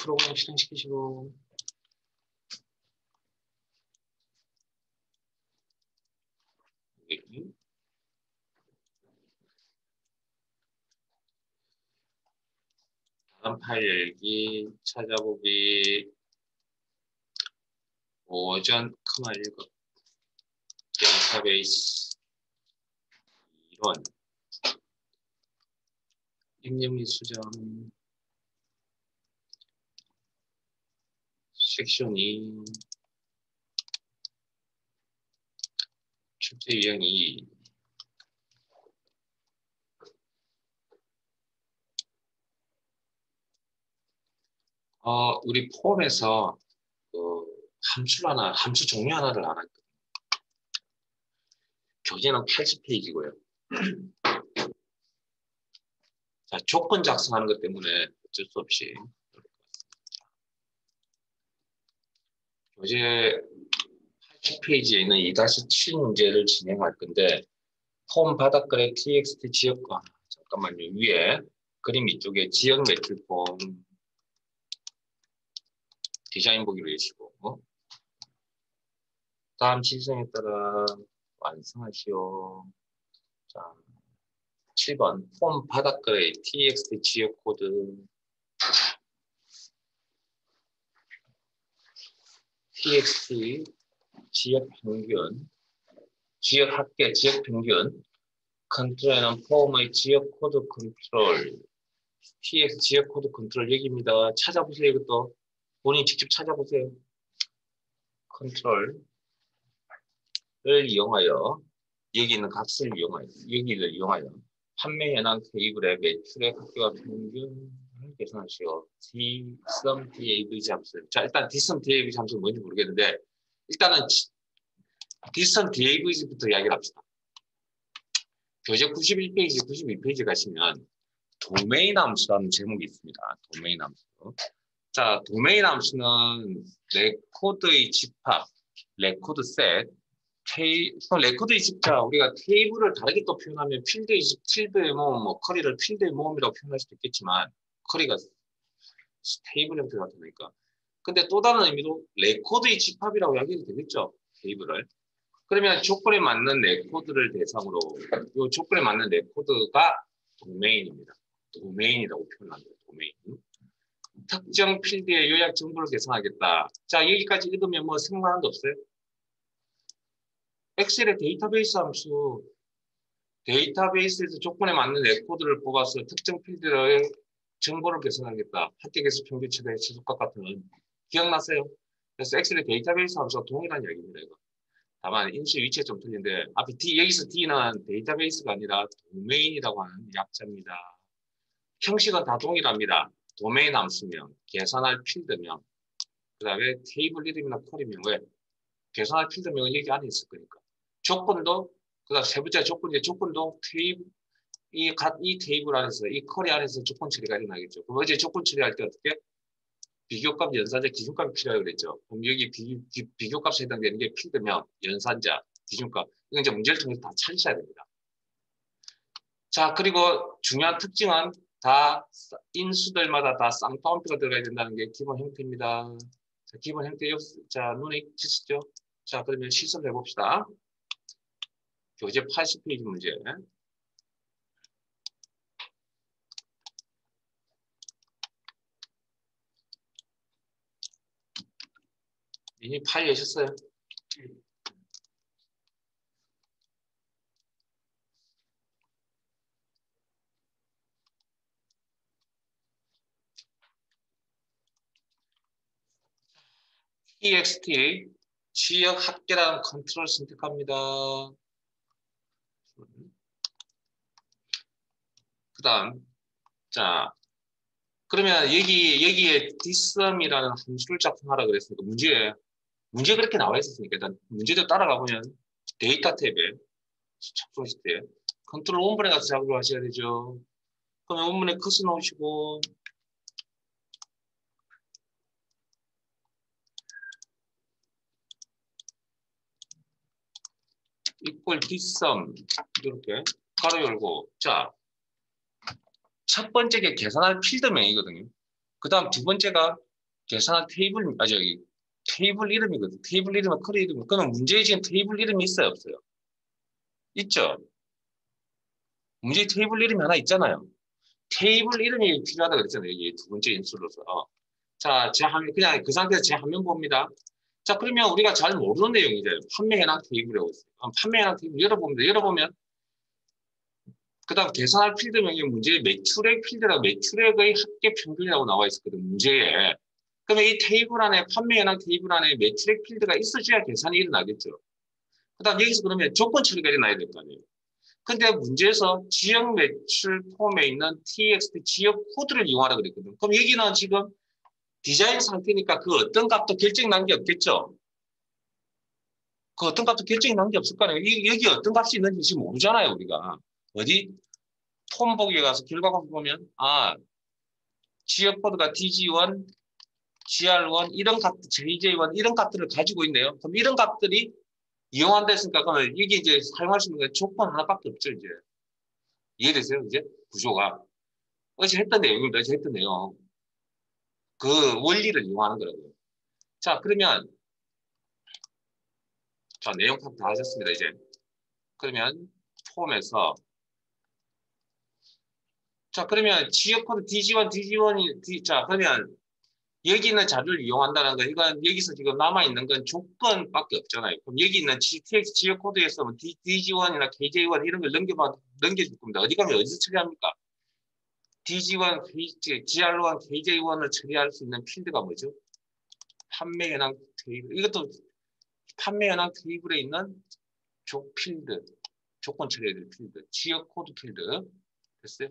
프로그램 실행시키시고 다음 파일 열기, 찾아보기, 오전 커마 읽어, 데이터베이스, 이론, 입력리 수정, 섹션 2, 출제 유형 2, 우리 폼에서 함수 종류 하나를 안 했거든요. 교재는 80페이지고요. 자, 조건 작성하는 것 때문에 어쩔 수 없이 교재 80페이지에 있는 2-7 문제를 진행할 건데 폼 바닥글의 txt 지역과 잠깐만요. 위에 그림 이쪽에 지역 매출 폼 디자인 보기로 해주시고 다음 지시사항에 따라 완성하시오. 자, 7번 폼 바닥글의 txt 지역 코드 txt 지역 평균 지역 합계 지역 평균 컨트롤에는 폼의 지역 코드 컨트롤 tx 지역 코드 컨트롤 여기입니다. 찾아보세요. 이것도 본인이 직접 찾아보세요. 컨트롤을 이용하여 여기 있는 값을 이용하여 여기를 이용하여 판매 현황 테이블의 매출의 합계와 평균을 계산하시오. dsum davg 함수. 자, 일단 dsum davg 함수는 뭔지 모르겠는데 일단은 dsum davg부터 이야기를 합시다. 교재 91페이지, 92페이지 가시면 도메인 함수라는 제목이 있습니다. 도메인 함수. 자, 도메인 함수는 레코드의 집합, 레코드 셋, 레코드의 집자, 우리가 테이블을 다르게 또 표현하면 필드의 집, 필드의 모음, 뭐 커리를 필드의 모음이라고 표현할 수도 있겠지만 커리가 테이블 형태 같으니까. 근데 또 다른 의미로 레코드의 집합이라고 이야기해도 되겠죠, 테이블을. 그러면 조건에 맞는 레코드를 대상으로 이 조건에 맞는 레코드가 도메인입니다. 도메인이라고 표현합니다. 도메인. 특정 필드의 요약 정보를 계산하겠다. 자, 여기까지 읽으면 뭐 생각나는 거 없어요? 엑셀의 데이터베이스 함수, 데이터베이스에서 조건에 맞는 레코드를 뽑아서 특정 필드의 정보를 계산하겠다. 합격에서 평균 최대 최소값 같은 기억나세요? 그래서 엑셀의 데이터베이스 함수가 동일한 이야기입니다. 이거. 다만 인수 위치가 좀 틀린데 앞에 여기서 D는 데이터베이스가 아니라 도메인이라고 하는 약자입니다. 형식은 다 동일합니다. 도메인 함수명, 계산할 필드명, 그 다음에 테이블 이름이나 콜이명. 왜? 계산할 필드명은 여기 안에 있을 거니까. 조건도 그 다음 세 번째 조건도 이 테이블 안에서 이 컬이 안에서 조건 처리가 일어나겠죠. 그럼 어제 조건 처리할 때 어떻게? 비교값, 연산자, 기준값이 필요하다고 그랬죠. 그럼 여기 비교값에 해당되는 게 필드명, 연산자, 기준값. 이건 이제 문제를 통해서 다 찾으셔야 됩니다. 자, 그리고 중요한 특징은 다 인수들마다 다 쌍따옴표가 들어가야 된다는 게 기본 형태입니다. 자, 기본 형태, 자, 눈에 익히시죠? 자, 그러면 시선을 해봅시다. 교재 80페이지 문제. 이미 파일 여셨어요? txt 지역 합계라는 컨트롤 선택합니다. 그 다음, 자, 그러면 여기에 dsum이라는 함수를 작성하라 그랬으니까 문제 그렇게 나와 있었으니까 일단 문제도 따라가 보면 데이터 탭에 작성하실 때 컨트롤 원본에 가서 작업을 하셔야 되죠. 그러면 원본에 컷을 넣으시고 equal dsum 이렇게 가로 열고 자, 첫 번째 게 계산할 필드명이거든요. 그 다음 두 번째가 계산한 테이블, 저기, 테이블 이름이거든. 테이블 이름은 커리 이름. 그러면 문제에 지금 테이블 이름이 있어요, 없어요? 있죠? 문제에 테이블 이름이 하나 있잖아요. 테이블 이름이 필요하다고 그랬잖아요. 이게 두 번째 인수로서. 자, 제 화면, 그냥 그 상태에서 제 화면 봅니다. 자, 그러면 우리가 잘 모르는 내용이죠. 판매 해당 테이블이라고 있어요. 판매 해당 테이블 열어봅니다. 열어보면, 그 다음 계산할 필드 명령 문제에 매출액 필드라고 매출액의 합계 평균이라고 나와 있었거든, 문제에. 그러면 이 테이블 안에, 판매 해당 테이블 안에 매출액 필드가 있어줘야 계산이 일어나겠죠. 그 다음 여기서 그러면 조건 처리가 일어나야 될 거 아니에요. 근데 문제에서 지역 매출 폼에 있는 TXT 지역 코드를 이용하라 그랬거든. 그럼 여기는 지금 디자인 상태니까 그 어떤 값도 결정이 난 게 없겠죠. 그 어떤 값도 결정이 난 게 없을 거 아니에요. 여기 어떤 값이 있는지 지금 모르잖아요, 우리가. 어디? 폼 보기에 가서 결과가 보면, 지역 코드가 DG1, GR1, 이런 값, JJ1, 이런 값들을 가지고 있네요. 그럼 이런 값들이 이용한다 했으니까, 그러면 이게 이제 사용할 수 있는 게 조건 하나밖에 없죠, 이제. 이해되세요, 이제? 구조가. 어제 했던 내용입니다, 어제 했던 내용. 그 원리를 이용하는 거라고요. 자, 그러면, 자, 내용 파악 다 하셨습니다, 이제. 그러면, 폼에서, 자, 그러면 지역 코드 DG1, 자, 그러면 여기 있는 자료를 이용한다는 건 이건 여기서 지금 남아있는 건 조건밖에 없잖아요. 그럼 여기 있는 GTX 지역 코드에서 뭐 DG1이나 KJ1 이런 걸 넘겨줄 겁니다. 어디 가면 어디서 처리합니까? DG1, GR1, KJ1을 처리할 수 있는 필드가 뭐죠? 판매 현황 테이블. 이것도 판매 현황 테이블에 있는 필드, 조건 처리해야 될 필드, 지역 코드 필드. 됐어요?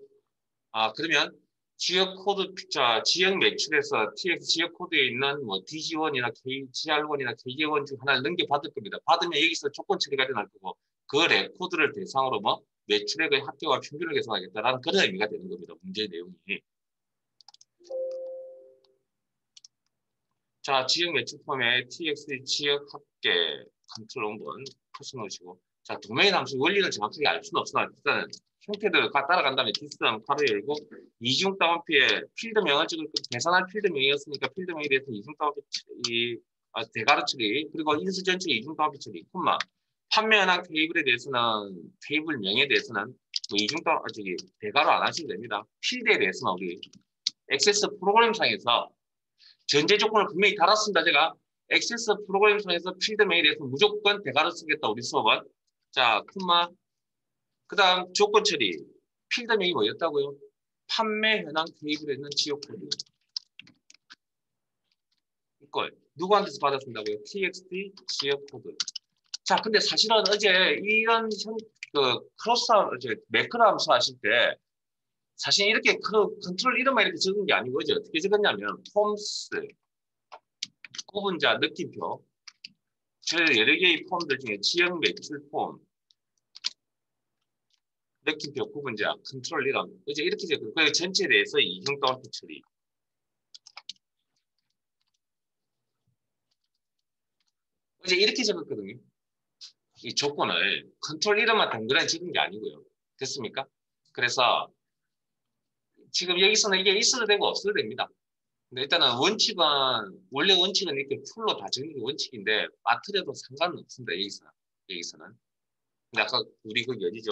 그러면 지역 코드, 자, 지역 매출에서 TX 지역 코드에 있는 뭐 DG1이나 GR1이나 KJ1 중 하나를 넘겨받을 겁니다. 받으면 여기서 조건 처리가 일어날 거고, 그 레코드를 대상으로 뭐 매출액의 합계와 평균을 계산하겠다라는 그런 의미가 되는 겁니다. 문제 내용이. 자, 지역 매출 폼에 TX 지역 합계 컨트롤 한번 푸셔놓으시고, 자, 도메인 함수 원리는 정확하게 알 수는 없으나 일단은 형태들을 따라간 다음에 디스랑 가로 열고 이중 따옴표에 필드명을 찍을 계산할 필드명이었으니까 필드명에 대해서 이중 따옴표 대가로 처리 그리고 인수 전체 이중 따옴표 처리 콤마 판매 현황 테이블에 대해서는 테이블명에 대해서는 뭐 이중 따옴표 대가로 안 하셔도 됩니다. 필드에 대해서는 우리 액세스 프로그램상에서 전제 조건을 분명히 달았습니다. 제가 액세스 프로그램상에서 필드명에 대해서 무조건 대가로 쓰겠다. 우리 수업은 자 콤마 그 다음 조건 처리. 필드명이 뭐였다고요? 판매 현황 테이블에 있는 지역 코드. 이걸 누구한테서 받았습니다고요? TXT 지역 코드. 자, 근데 사실은 어제 이런 크로스 매크로 함수 하실 때 사실 이렇게 컨트롤 이름만 이렇게 적은 게 아니고 어제 어떻게 적었냐면 폼스 구분자 느낌표 여러 개의 폼들 중에 지역 매출 폼 느낌표 구분자, 컨트롤 이름. 이제 이렇게 적고, 그 전체에 대해서 이중 따옴표 처리. 이제 이렇게 적었거든요. 이 조건을 컨트롤 이름만 동그라미 적은 게 아니고요. 됐습니까? 그래서 지금 여기서는 이게 있어도 되고 없어도 됩니다. 근데 일단은 원래 원칙은 이렇게 풀로 다 적는 게 원칙인데, 빠뜨려도 상관은 없습니다. 여기서는. 근데 아까 우리 거기 어디죠?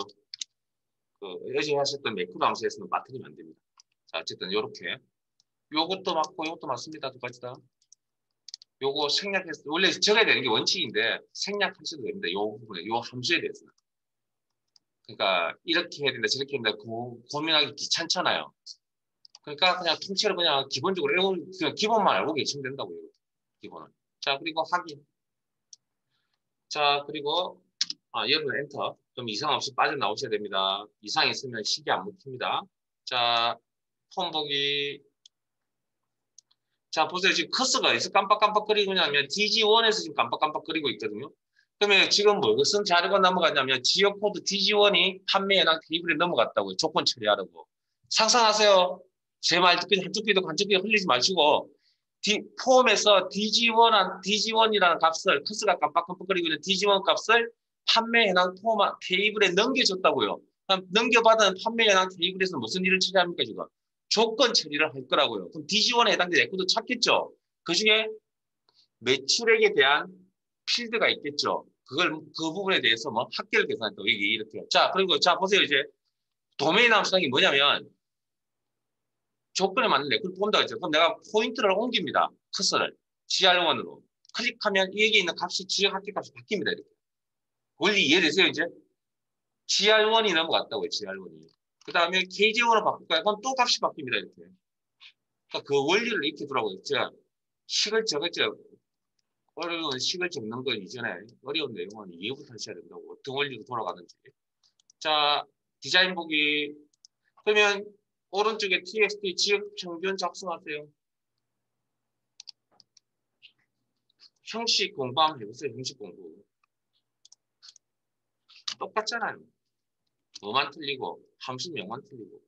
어제 하셨던 매크로 함수에서는 빠뜨리면 안 됩니다. 자, 어쨌든 이렇게 요것도 맞고 요것도 맞습니다. 두 가지 다. 요거 생략해서 원래 적어야 되는 게 원칙인데 생략하셔도 됩니다. 요 부분에 요 함수에 대해서는. 그러니까 이렇게 해야 된다 저렇게 해야 된다 고민하기 귀찮잖아요. 그러니까 그냥 통째로 그냥 기본적으로 그냥 기본만 알고 계시면 된다고요. 기본은. 자 그리고 확인. 자 그리고 여러분 엔터. 좀 이상 없이 빠져나오셔야 됩니다. 이상 있으면 시계 안 먹힙니다. 자 폼 보기. 자, 보세요. 지금 커서가 어디서 깜빡깜빡거리고 있냐면 DG1에서 지금 깜빡깜빡거리고 있거든요. 그러면 지금 무슨 자료가 넘어갔냐면 지역 코드 DG1이 판매 현황 테이블에 넘어갔다고요. 조건 처리하라고. 상상하세요. 제 말 듣기 한쪽 귀도 한쪽 귀 흘리지 마시고 폼에서 DG1이라는 값을 커서가 깜빡깜빡거리고 있는 DG1 값을 판매 현황 테이블에 넘겨줬다고요. 그럼 넘겨받은 판매 현황 테이블에서 무슨 일을 처리합니까 지금? 조건 처리를 할 거라고요. 그럼 DG1에 해당되는 레코드 찾겠죠? 그 중에 매출액에 대한 필드가 있겠죠. 그 부분에 대해서 뭐 합계를 계산한다고 이렇게. 자, 그리고 자, 보세요. 이제 도메인 함수성이 뭐냐면 조건에 맞는 레코드 본다고 했죠. 그럼 내가 포인트를 옮깁니다. 커서를 GR1으로. 클릭하면 여기 있는 값이 지역 합계 값이 바뀝니다. 이렇게. 원리 이해되세요, 이제? GR1이 넘어갔다고요, GR1이. 그 다음에 KJ1으로 바꿀까요? 그럼 또 값이 바뀝니다, 이렇게. 그러니까 그 원리를 이렇게 두라고요. 제가 식을 적었죠. 어려운 식을 적는 건 이전에 어려운 내용은 이해부터 하셔야 된다고. 어떤 원리로 돌아가는지. 자, 디자인 보기. 그러면 오른쪽에 txt 지역 평균 작성하세요. 형식 공부 한번 해보세요. 형식 공부. 똑같잖아요. 뭐만 틀리고 함수명만 틀리고.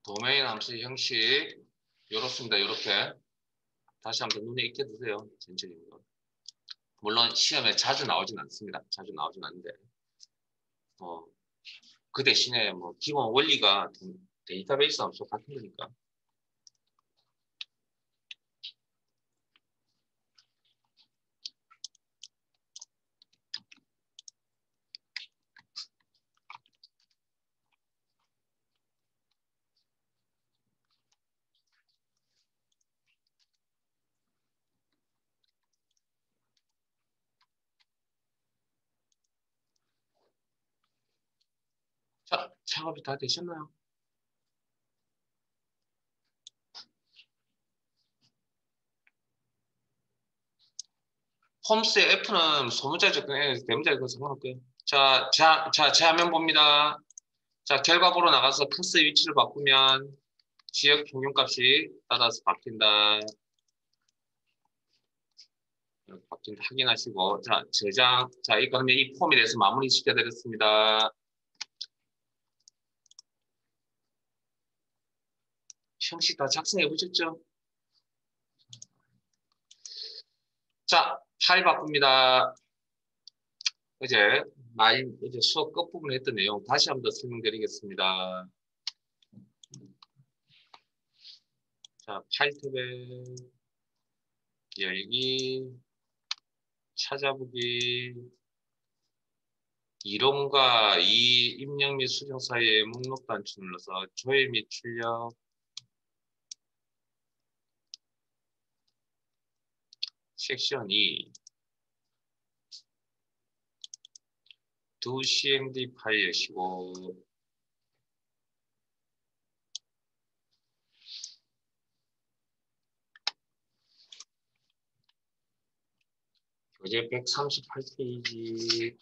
도메인 함수 형식 이렇습니다. 이렇게 다시 한번 눈에 익게 두세요. 전체적으로. 물론 시험에 자주 나오진 않습니다. 자주 나오진 않는데 그 대신에 뭐 기본 원리가 데이터베이스 함수 같은 거니까. 자, 작업이 다 되셨나요? 홈스의 F는 소문자 접근해 대문자에 그 상관없고요. 제 화면 봅니다. 자, 결과보로 나가서 커스 위치를 바꾸면 지역 평균값이 따라서 바뀐다. 이렇게 바뀐다 확인하시고, 자, 저장. 자, 그러면 이 폼에 대해서 마무리 시켜드렸습니다. 형식 다 작성해 보셨죠? 자, 파일 바꿉니다. 어제 수업 끝부분에 했던 내용 다시 한번 더 설명드리겠습니다. 자, 파일 탭에 열기, 찾아보기, 이론과 이 입력 및 수정 사이에 목록 단추 눌러서 조회 및 출력, 섹션 2, 두 CMD 파일 여시고, 교재 138페이지,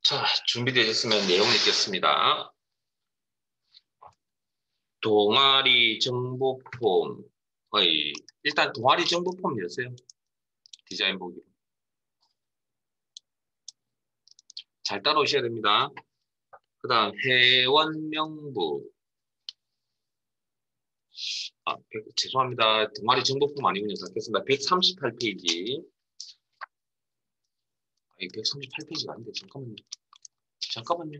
자, 준비되셨으면 내용 읽겠습니다. 동아리 정보 폼, 일단 동아리 정보 폼 여세요. 디자인 보기. 잘 따라오셔야 됩니다. 그 다음 회원 명부. 죄송합니다. 동아리 정보 폼 아니군요. 닫겠습니다. 138페이지. 아니, 138페이지가 아닌데, 잠깐만요. 잠깐만요.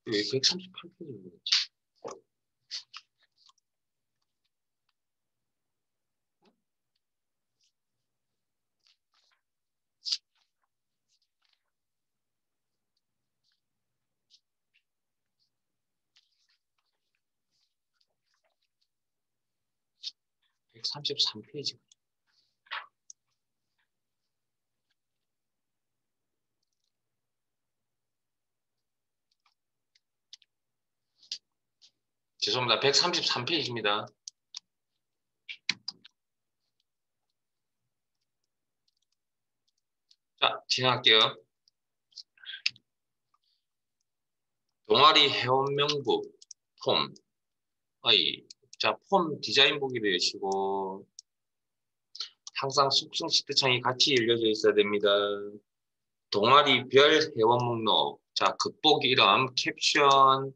왜 138페이지가 그랬지? 133페이지. 죄송합니다. 133페이지입니다. 자, 진행할게요. 동아리 회원 명부 폼. 자, 폼 디자인 보기로 해주시고, 항상 숙성 시트창이 같이 열려져 있어야 됩니다. 동아리별 회원 목록. 자, 극복 이름, 캡션,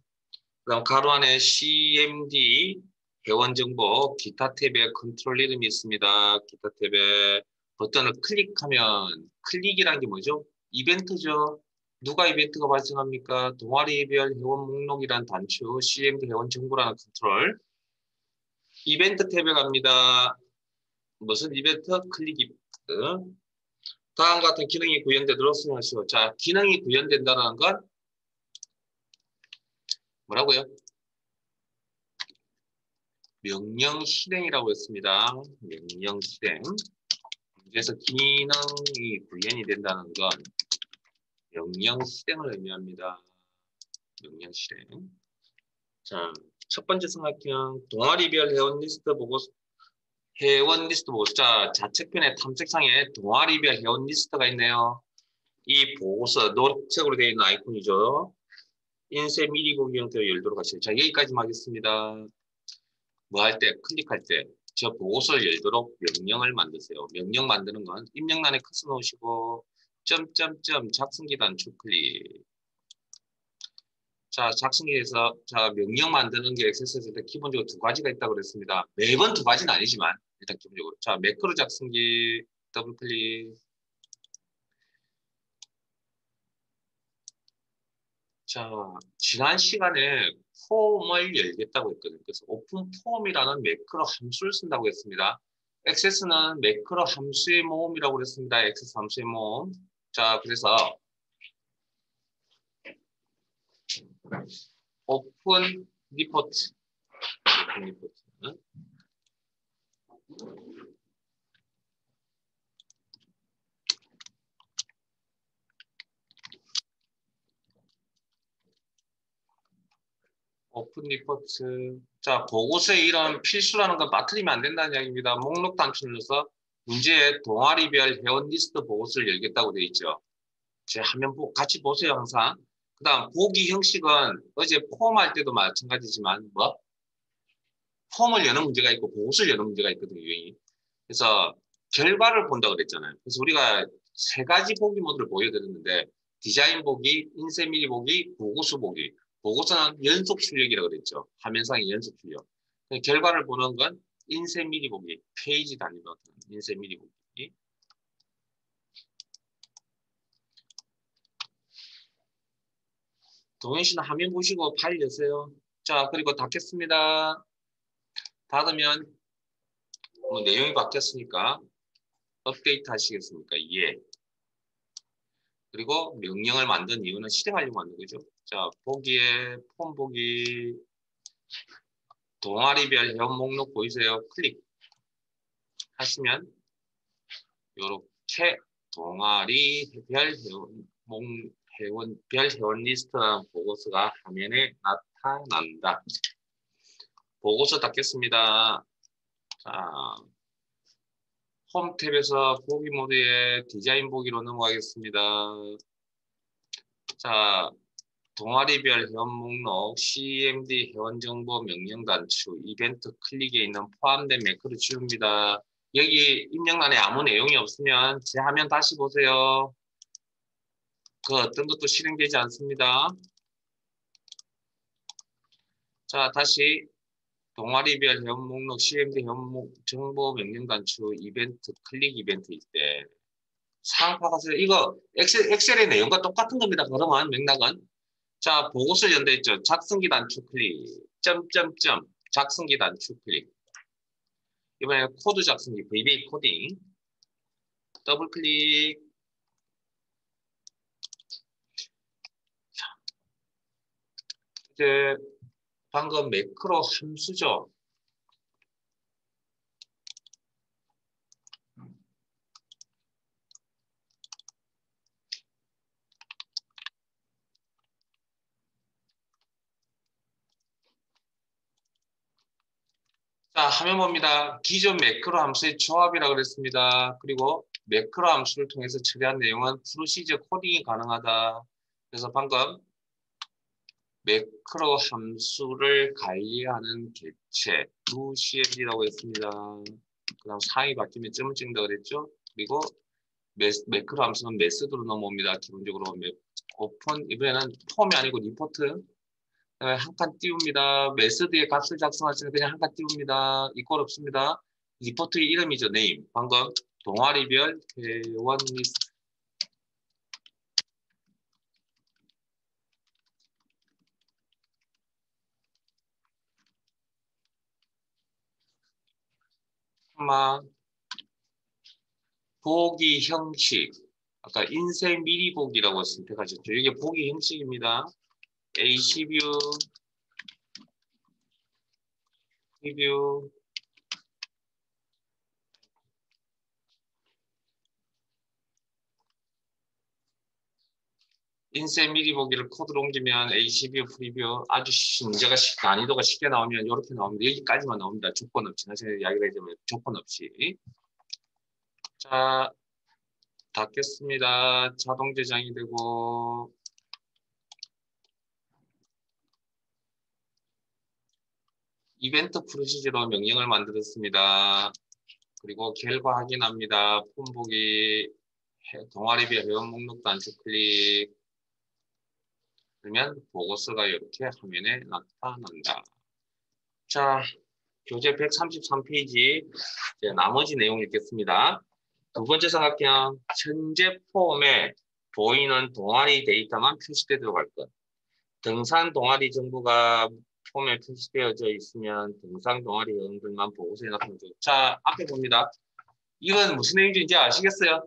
그다음 가로 안에 CMD, 회원 정보, 기타 탭에 컨트롤 이름이 있습니다. 기타 탭에 버튼을 클릭하면, 클릭이란 게 뭐죠? 이벤트죠. 누가 이벤트가 발생합니까? 동아리별 회원 목록이란 단추, CMD 회원 정보라는 컨트롤. 이벤트 탭에 갑니다. 무슨 이벤트? 클릭 이벤트. 다음과 같은 기능이 구현되도록 수행하시오. 자, 기능이 구현된다는 건 뭐라고요? 명령 실행이라고 했습니다. 명령 실행. 그래서 기능이 구현이 된다는 건 명령 실행을 의미합니다. 명령 실행. 자, 첫 번째 삼각형 동아리별 회원 리스트 보고서. 회원 리스트 보고서. 자, 좌측편에 탐색창에 동아리별 회원 리스트가 있네요. 이 보고서 노란색으로 되어 있는 아이콘이죠. 인쇄 미리 보기 형태로 열도록 하시죠. 자, 여기까지만 하겠습니다. 뭐 할 때, 클릭할 때, 저 보고서를 열도록 명령을 만드세요. 명령 만드는 건 입력란에 커서 놓으시고, 점점점 작성기 단축 클릭. 자, 작성기에서, 자, 명령 만드는 게 엑세스에서 기본적으로 두 가지가 있다고 그랬습니다. 매번 두 가지는 아니지만, 일단 기본적으로. 자, 매크로 작성기, 더블 클릭. 자, 지난 시간에 폼을 열겠다고 했거든요. 그래서 오픈 폼이라는 매크로 함수를 쓴다고 했습니다. 액세스는 매크로 함수의 모음이라고 그랬습니다. 액세스 함수의 모음. 자, 그래서 오픈 리포트. 오픈 리포트는 오픈 리포트. 자, 보고서에 이런 필수라는 건 빠뜨리면 안 된다는 이야기입니다. 목록 단추를 눌러서 문제의 동아리별 회원 리스트 보고서를 열겠다고 되어 있죠. 제 화면 같이 보세요, 항상. 그 다음, 보기 형식은 어제 폼할 때도 마찬가지지만, 뭐? 폼을 여는 문제가 있고, 보고서를 여는 문제가 있거든요, 유형이. 그래서, 결과를 본다고 그랬잖아요. 그래서 우리가 세 가지 보기 모드를 보여드렸는데, 디자인 보기, 인쇄 미리 보기, 보고서 보기. 보고서는 연속 출력이라고 그랬죠. 화면상의 연속 출력. 결과를 보는 건 인쇄 미리 보기, 페이지 단위로 인쇄 미리 보기. 동현 씨는 화면 보시고 파일 여세요. 자, 그리고 닫겠습니다. 닫으면 뭐 내용이 바뀌었으니까 업데이트 하시겠습니까? 예. 그리고 명령을 만든 이유는 실행하려고 만든 거죠. 자, 보기에 폼 보기 동아리별 회원 목록 보이세요? 클릭 하시면 이렇게 동아리별 회원별 회원 리스트라는 보고서가 화면에 나타난다. 보고서 닫겠습니다. 자, 홈 탭에서 보기 모드에 디자인 보기로 넘어가겠습니다. 자, 동아리별 회원 목록, CMD 회원 정보 명령 단추, 이벤트 클릭에 있는 포함된 매크로 지웁니다. 여기 입력란에 아무 내용이 없으면 제 화면 다시 보세요. 그 어떤 것도 실행되지 않습니다. 자, 다시 동아리별 회원 목록, CMD 회원 정보 명령 단추, 이벤트 클릭 이벤트일 때 상파가세요. 이거 엑셀의 내용과 똑같은 겁니다. 그러면 맥락은. 자, 보고서 연대있죠. 작성기 단축 클릭. 점점점. 작성기 단축 클릭. 이번에 코드 작성기 VBA 코딩. 더블 클릭. 이제 방금 매크로 함수죠. 자, 화면 봅니다. 기존 매크로 함수의 조합이라고 그랬습니다. 그리고 매크로 함수를 통해서 처리한 내용은 프로시저 코딩이 가능하다. 그래서 방금 매크로 함수를 관리하는 객체 루CL이라고 했습니다. 그 다음 상이 바뀌면 점을 찍는다 그랬죠. 그리고 매크로 함수는 메소드로 넘어옵니다. 기본적으로 오픈 이번에는 폼이 아니고 리포트 한 칸 띄웁니다. 메소드의 값을 작성하시면 그냥 한 칸 띄웁니다. 이꼴 없습니다. 리포트의 이름이죠. 네임. 방금 동아리별 회원 리스트. 보기 형식. 아까 인쇄 미리 보기라고 선택하셨죠. 이게 보기 형식입니다. AC 뷰, 리뷰, 인쇄 미리 보기를 코드로 옮기면 AC뷰, 프리뷰 아주 문제가 난이도가 쉽게 나오면 이렇게 나옵니다. 여기까지만 나옵니다. 조건 없이. 나중에 이야기를 해주면 조건 없이. 자, 닫겠습니다. 자동 저장이 되고 이벤트 프로시저로 명령을 만들었습니다. 그리고 결과 확인합니다. 폼 보기, 동아리별 회원 목록 단축 클릭. 그러면 보고서가 이렇게 화면에 나타난다. 자, 교재 133페이지 이제 나머지 내용 읽겠습니다. 두 번째 삼각형, 현재 폼에 보이는 동아리 데이터만 표시되도록 할 것. 등산 동아리 정보가 폼에 표시되어져 있으면 등산 동아리 회원들만 보고서에 나타나죠. 자, 앞에 봅니다. 이건 무슨 내용인지 이제 아시겠어요?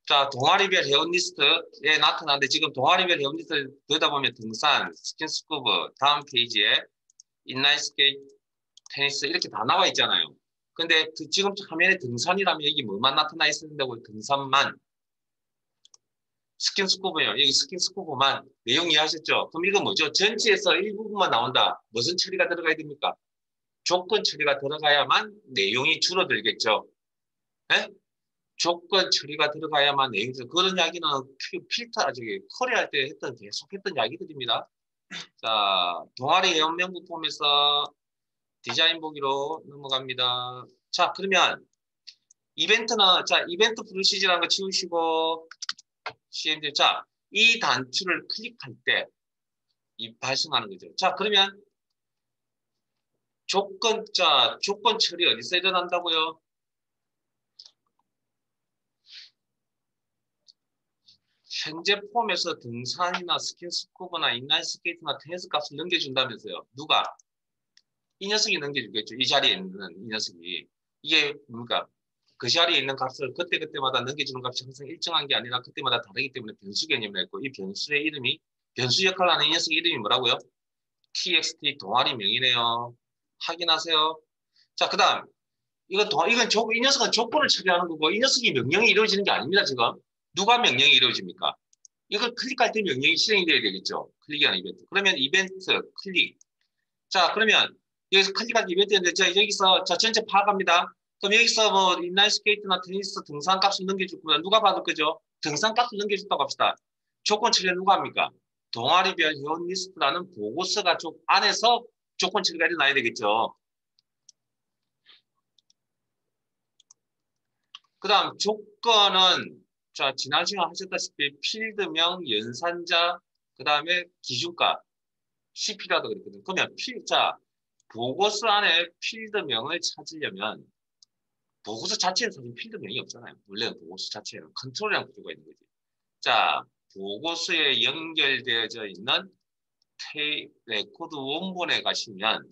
자, 동아리별 회원 리스트에 나타나는데 지금 동아리별 회원 리스트를 들여다보면 등산, 스킨스쿠버, 다음 페이지에 인라인스케이트, 테니스 이렇게 다 나와 있잖아요. 근데 지금 화면에 등산이라면 여기 뭐만 나타나 있어야 된다고요? 등산만. 스킨스쿠버예요. 여기 스킨스쿠버만. 내용 이해하셨죠? 그럼 이거 뭐죠? 전체에서 일부분만 나온다. 무슨 처리가 들어가야 됩니까? 조건 처리가 들어가야만 내용이 줄어들겠죠. 네? 조건 처리가 들어가야만 내용이 그런 이야기는 필터, 저기 커리할 때 계속 했던 이야기들입니다. 자, 동아리 회원 명부 폼에서 디자인 보기로 넘어갑니다. 자, 그러면 이벤트는, 자, 이벤트 프로시저라는 거 지우시고, CMD, 자, 이 단추를 클릭할 때, 발생하는 거죠. 자, 그러면 조건 처리 어디서 일어난다고요? 현재 폼에서 등산이나 스킨스쿠버나 인라인스케이트나 테니스 값을 넘겨준다면서요. 누가? 이 녀석이 넘겨주겠죠. 이 자리에 있는 이 녀석이. 이게 뭡니까? 그 자리에 있는 값을 그때그때마다 넘겨주는 값이 항상 일정한 게 아니라 그때마다 다르기 때문에 변수 개념을 했고 이 변수의 이름이 변수 역할을 하는 이 녀석의 이름이 뭐라고요? txt 동아리명이네요. 확인하세요. 자, 그 다음 이 녀석은 조건을 처리하는 거고 이 녀석이 명령이 이루어지는 게 아닙니다. 지금 누가 명령이 이루어집니까? 이걸 클릭할 때 명령이 실행이 돼야 되겠죠. 클릭하는 이벤트. 그러면 이벤트 클릭. 자, 그러면 여기서 클릭한 이벤트인데 여기서 전체 파악합니다. 그럼 여기서 뭐 인라인 스케이트나 테니스 등산 값을 넘겨줄 거면 누가 받을 거죠? 등산 값을 넘겨준다고 합시다. 조건 처리를 누가 합니까? 동아리별 회원 리스트라는 보고서가 안에서 조건 처리가 일어나야 되겠죠. 그 다음 조건은 자, 지난 시간 하셨다시피 필드명, 연산자, 그 다음에 기준가, CP라도 그랬거든요. 그러면 보고서 안에 필드명을 찾으려면 보고서 자체는 사실 필드 명이 없잖아요. 원래는 보고서 자체에는 컨트롤이라는 구조가 있는 거지. 자, 보고서에 연결되어져 있는 레코드 원본에 가시면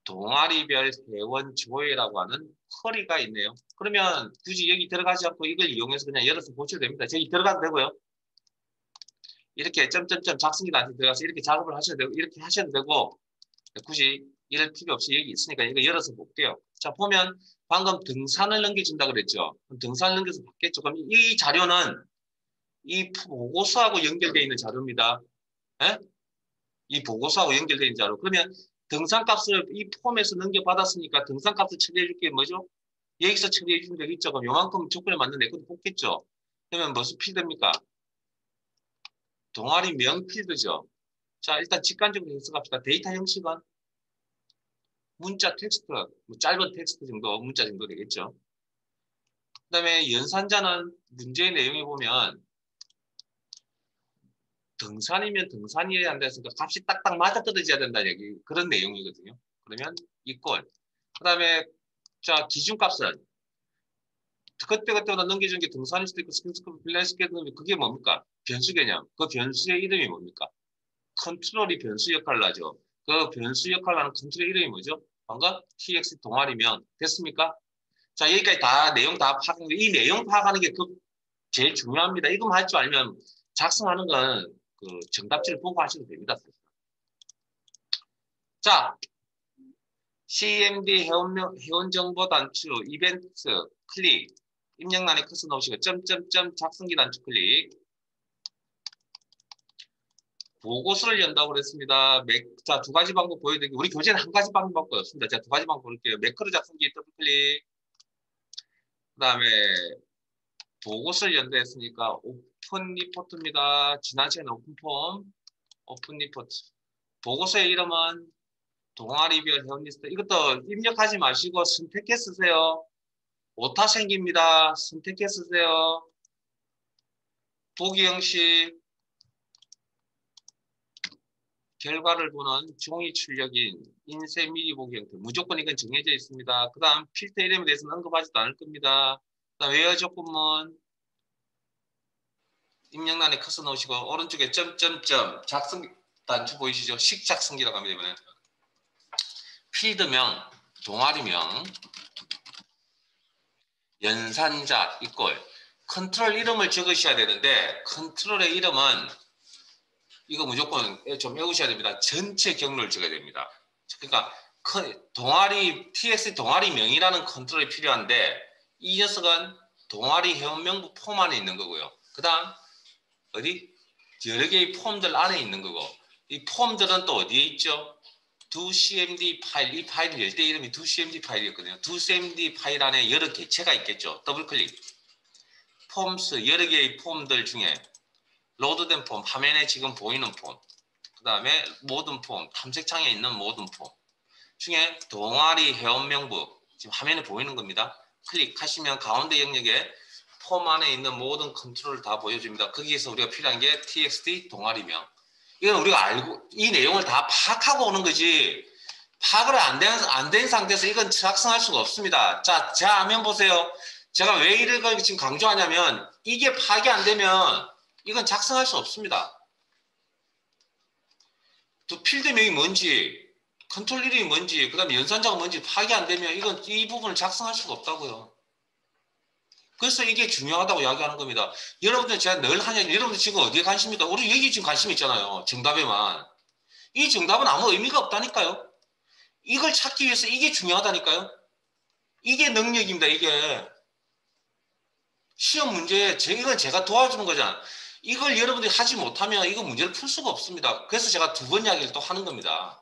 동아리별 회원 조회라고 하는 쿼리가 있네요. 그러면 굳이 여기 들어가지 않고 이걸 이용해서 그냥 열어서 보셔도 됩니다. 저기 들어가도 되고요. 이렇게 점점점 작성기한테 들어가서 이렇게 작업을 하셔도 되고 이렇게 하셔도 되고 굳이 이럴 필요 없이 여기 있으니까 이거 열어서 볼게요. 자, 보면 방금 등산을 넘겨준다 그랬죠. 등산을 넘겨서 받겠죠. 그럼 이 자료는 이 보고서하고 연결되어 있는 자료입니다. 에? 이 보고서하고 연결되어 있는 자료. 그러면 등산값을 이 폼에서 넘겨받았으니까 등산값을 처리해 줄 게 뭐죠? 여기서 처리해 주면 되겠죠. 그럼 요만큼 조건에 맞는 레코드 뽑겠죠. 그러면 무슨 필드입니까? 동아리명 필드죠. 자, 일단 직관적으로 해석합시다. 데이터 형식은 문자 텍스트, 뭐 짧은 텍스트 정도, 문자 정도 되겠죠. 그 다음에 연산자는 문제의 내용에 보면 등산이면 등산이어야 한다 했으니까 값이 딱딱 맞아떨어져야 된다 얘기 그런 내용이거든요. 그러면 이꼴. 그 다음에 자 기준값은 그때그때마다 넘겨주는 게 등산일 수도 있고 스킨스급 필라스케도 그게 뭡니까? 변수 개념. 그 변수의 이름이 뭡니까? 컨트롤이 변수 역할을 하죠. 그 변수 역할을 하는 컨트롤의 이름이 뭐죠? 방금 tx 동아리면 됐습니까? 자 여기까지 다 내용 다 파악하는 이 내용 파악하는 게 그 제일 중요합니다. 이거만 할 줄 알면 작성하는 건 그 정답지를 보고 하셔도 됩니다. 자, CMD 회원정보 단추 이벤트 클릭 입력란에 커서 넣으시고 점점점 작성기 단추 클릭 보고서를 연다고 그랬습니다. 자, 두 가지 방법 보여드릴게요. 우리 교재는 한 가지 방법밖에 없습니다. 자, 두 가지 방법 볼게요. 매크로 작성기 더블 클릭 그 다음에 보고서를 연다 했으니까 오픈 리포트입니다. 지난 시간에 오픈폼 오픈 리포트 보고서의 이름은 동아리별 회원 리스트 이것도 입력하지 마시고 선택해 쓰세요. 오타 생깁니다. 선택해 쓰세요. 보기 형식 결과를 보는 종이 출력인 인쇄 미리 보기 형태 무조건 이건 정해져 있습니다. 그 다음 필터 이름에 대해서는 언급하지도 않을 겁니다. 그 다음 외어 조건문 입력란에 커서 놓으시고 오른쪽에 점점점 작성 단추 보이시죠? 식 작성기라고 합니다. 이번에 필드명 동아리명 연산자 이꼴 컨트롤 이름을 적으셔야 되는데 컨트롤의 이름은 이거 무조건 좀 외우셔야 됩니다. 전체 경로를 적어야 됩니다. 그러니까 동아리 TX 동아리명이라는 컨트롤이 필요한데 이 녀석은 동아리 회원명부 폼 안에 있는 거고요. 그 다음 어디? 여러 개의 폼들 안에 있는 거고 이 폼들은 또 어디에 있죠? doCMD 파일, 이 파일을 열 때 이름이 doCMD 파일이었거든요. doCMD 파일 안에 여러 개체가 있겠죠. 더블클릭. 폼스, 여러 개의 폼들 중에 로드된 폼, 화면에 지금 보이는 폼, 그 다음에 모든 폼, 탐색창에 있는 모든 폼 중에 동아리 회원명부, 지금 화면에 보이는 겁니다. 클릭하시면 가운데 영역에 폼 안에 있는 모든 컨트롤을 다 보여줍니다. 거기에서 우리가 필요한 게 txt 동아리명. 이건 우리가 알고 이 내용을 다 파악하고 오는 거지 파악을 안 된 상태에서 이건 작성할 수가 없습니다. 자, 제 화면 보세요. 제가 왜 이걸 지금 강조하냐면 이게 파악이 안 되면 이건 작성할 수 없습니다. 또 필드명이 뭔지 컨트롤 이름이 뭔지 그 다음에 연산자가 뭔지 파악이 안 되면 이건 이 부분을 작성할 수가 없다고요. 그래서 이게 중요하다고 이야기하는 겁니다. 여러분들 제가 늘 하냐 여러분들 지금 어디에 관심 있다? 우리 여기 지금 관심 있잖아요. 정답에만. 이 정답은 아무 의미가 없다니까요. 이걸 찾기 위해서 이게 중요하다니까요. 이게 능력입니다. 이게. 시험 문제 이건 제가 도와주는 거잖아. 이걸 여러분들이 하지 못하면 이거 문제를 풀 수가 없습니다. 그래서 제가 두 번 이야기를 또 하는 겁니다.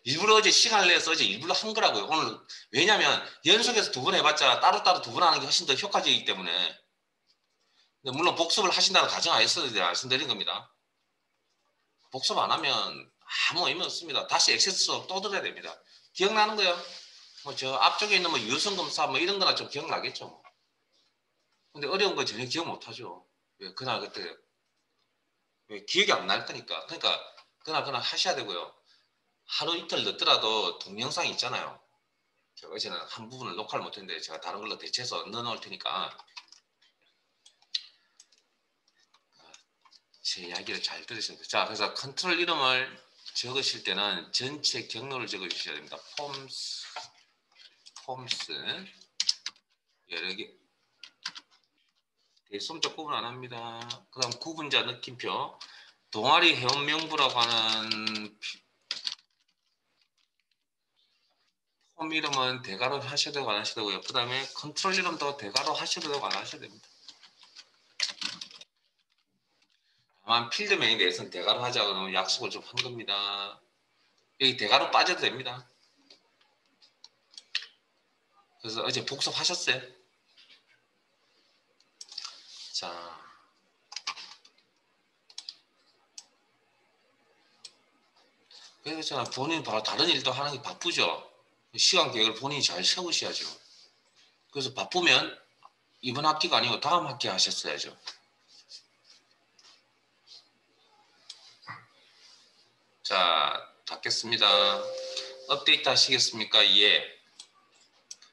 일부러 어제 시간을 내서 어제 일부러 한 거라고요. 오늘 왜냐하면 연속해서 두 번 해봤자 따로따로 두 번 하는 게 훨씬 더 효과적이기 때문에 물론 복습을 하신다는 가정하에서 말씀드린 겁니다. 복습 안 하면 아무 의미 없습니다. 다시 액세스 수업 또 들어야 됩니다. 기억나는 거요? 뭐 저 앞쪽에 있는 뭐 유선검사 뭐 이런 거나 좀 기억나겠죠. 뭐. 근데 어려운 거 전혀 기억 못 하죠. 왜 그날 그때 왜 기억이 안 날 거니까. 그러니까 그날 하셔야 되고요. 하루 이틀 늦더라도 동영상 있잖아요. 제가 어제는 한 부분을 녹화를 못했는데 제가 다른 걸로 대체해서 넣어놓을 테니까 제 이야기를 잘 들으셔야 돼요. 자, 그래서 컨트롤 이름을 적으실 때는 전체 경로를 적어주셔야 됩니다. 폼스 여러 개 대수음자 구분 안 합니다. 그 다음 구분자 느낌표 동아리 회원 명부라고 하는 폼 이름은 대괄호 하셔도 되고 안 하셔도 되고요. 그 다음에 컨트롤 이름도 대괄호 하셔도 되고 안 하셔도 됩니다. 다만 필드명에 대해서는 대괄호 하자고 약속을 좀 한 겁니다. 여기 대괄호 빠져도 됩니다. 그래서 어제 복습하셨어요? 자, 그래서 본인 바로 다른 일도 하는 게 바쁘죠. 시간 계획을 본인이 잘 세우셔야죠. 그래서 바쁘면 이번 학기가 아니고 다음 학기 하셨어야죠. 자, 닫겠습니다. 업데이트 하시겠습니까? 예.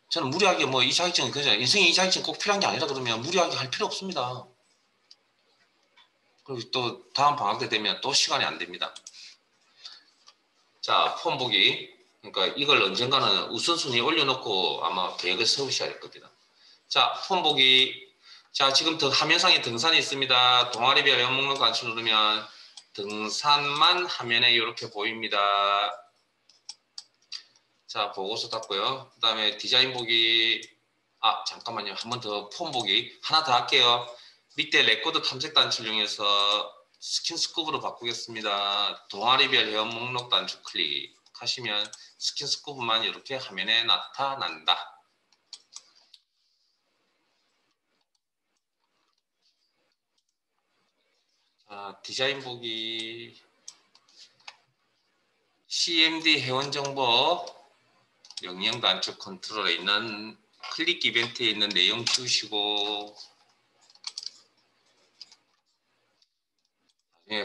저는 무리하게 뭐 이자격증, 그죠? 인생에 이자격증 꼭 필요한 게 아니라 그러면 무리하게 할 필요 없습니다. 그리고 또 다음 방학 때 되면 또 시간이 안 됩니다. 자, 폼 보기. 그러니까 이걸 언젠가는 우선순위 올려놓고 아마 계획을 세우셔야 될 겁니다. 자, 폼 보기. 자, 지금 화면상에 등산이 있습니다. 동아리별 연목록 단추 누르면 등산만 화면에 이렇게 보입니다. 자, 보고서 닫고요. 그 다음에 디자인 보기. 아, 잠깐만요. 한 번 더 폼 보기. 하나 더 할게요. 밑에 레코드 탐색 단추를 이용해서 스킨 스쿱으로 바꾸겠습니다. 동아리별 회원 목록 단추 클릭하시면 스킨 스쿱만 이렇게 화면에 나타난다. 자, 디자인 보기. CMD 회원 정보 명령 단축 컨트롤에 있는 클릭 이벤트에 있는 내용 지우시고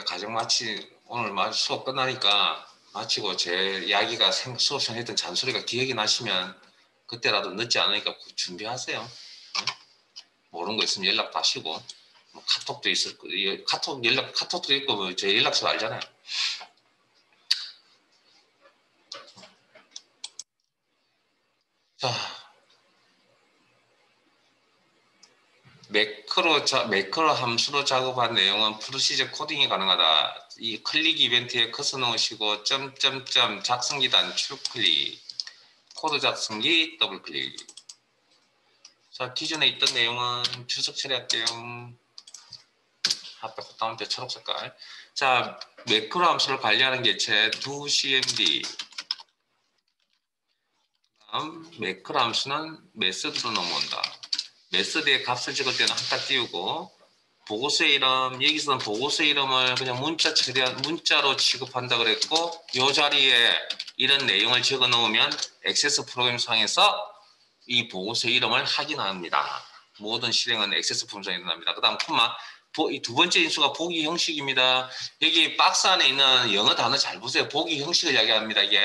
가정 오늘 수업 끝나니까 마치고 제 이야기가 수업 시간에 했던 잔소리가 기억이 나시면 그때라도 늦지 않으니까 준비하세요. 네? 모르는 거 있으면 연락도 하시고 뭐 카톡도 있을 거예요. 카톡도 있고 뭐 제 연락처 알잖아요. 자, 매크로 함수로 작업한 내용은 프로시저 코딩이 가능하다. 이 클릭 이벤트에 커서 넣으시고 점점점 작성기 단축 클릭, 코드 작성기 더블 클릭. 자, 기존에 있던 내용은 주석 처리할게요. 앞에 다운표 초록 색깔. 자, 매크로 함수를 관리하는 개체 doCMD. 다음 매크로 함수는 메서드로 넘어온다. 메서드에 값을 찍을 때는 한자 띄우고 보고서의 이름, 여기서는 보고서의 이름을 그냥 문자로 취급한다 그랬고 이 자리에 이런 내용을 적어 놓으면 액세스 프로그램상에서 이 보고서의 이름을 확인합니다. 모든 실행은 액세스 프로그램상에 일어납니다. 그 다음 콤마, 이 두 번째 인수가 보기 형식입니다. 여기 박스 안에 있는 영어 단어 잘 보세요. 보기 형식을 이야기합니다. 이게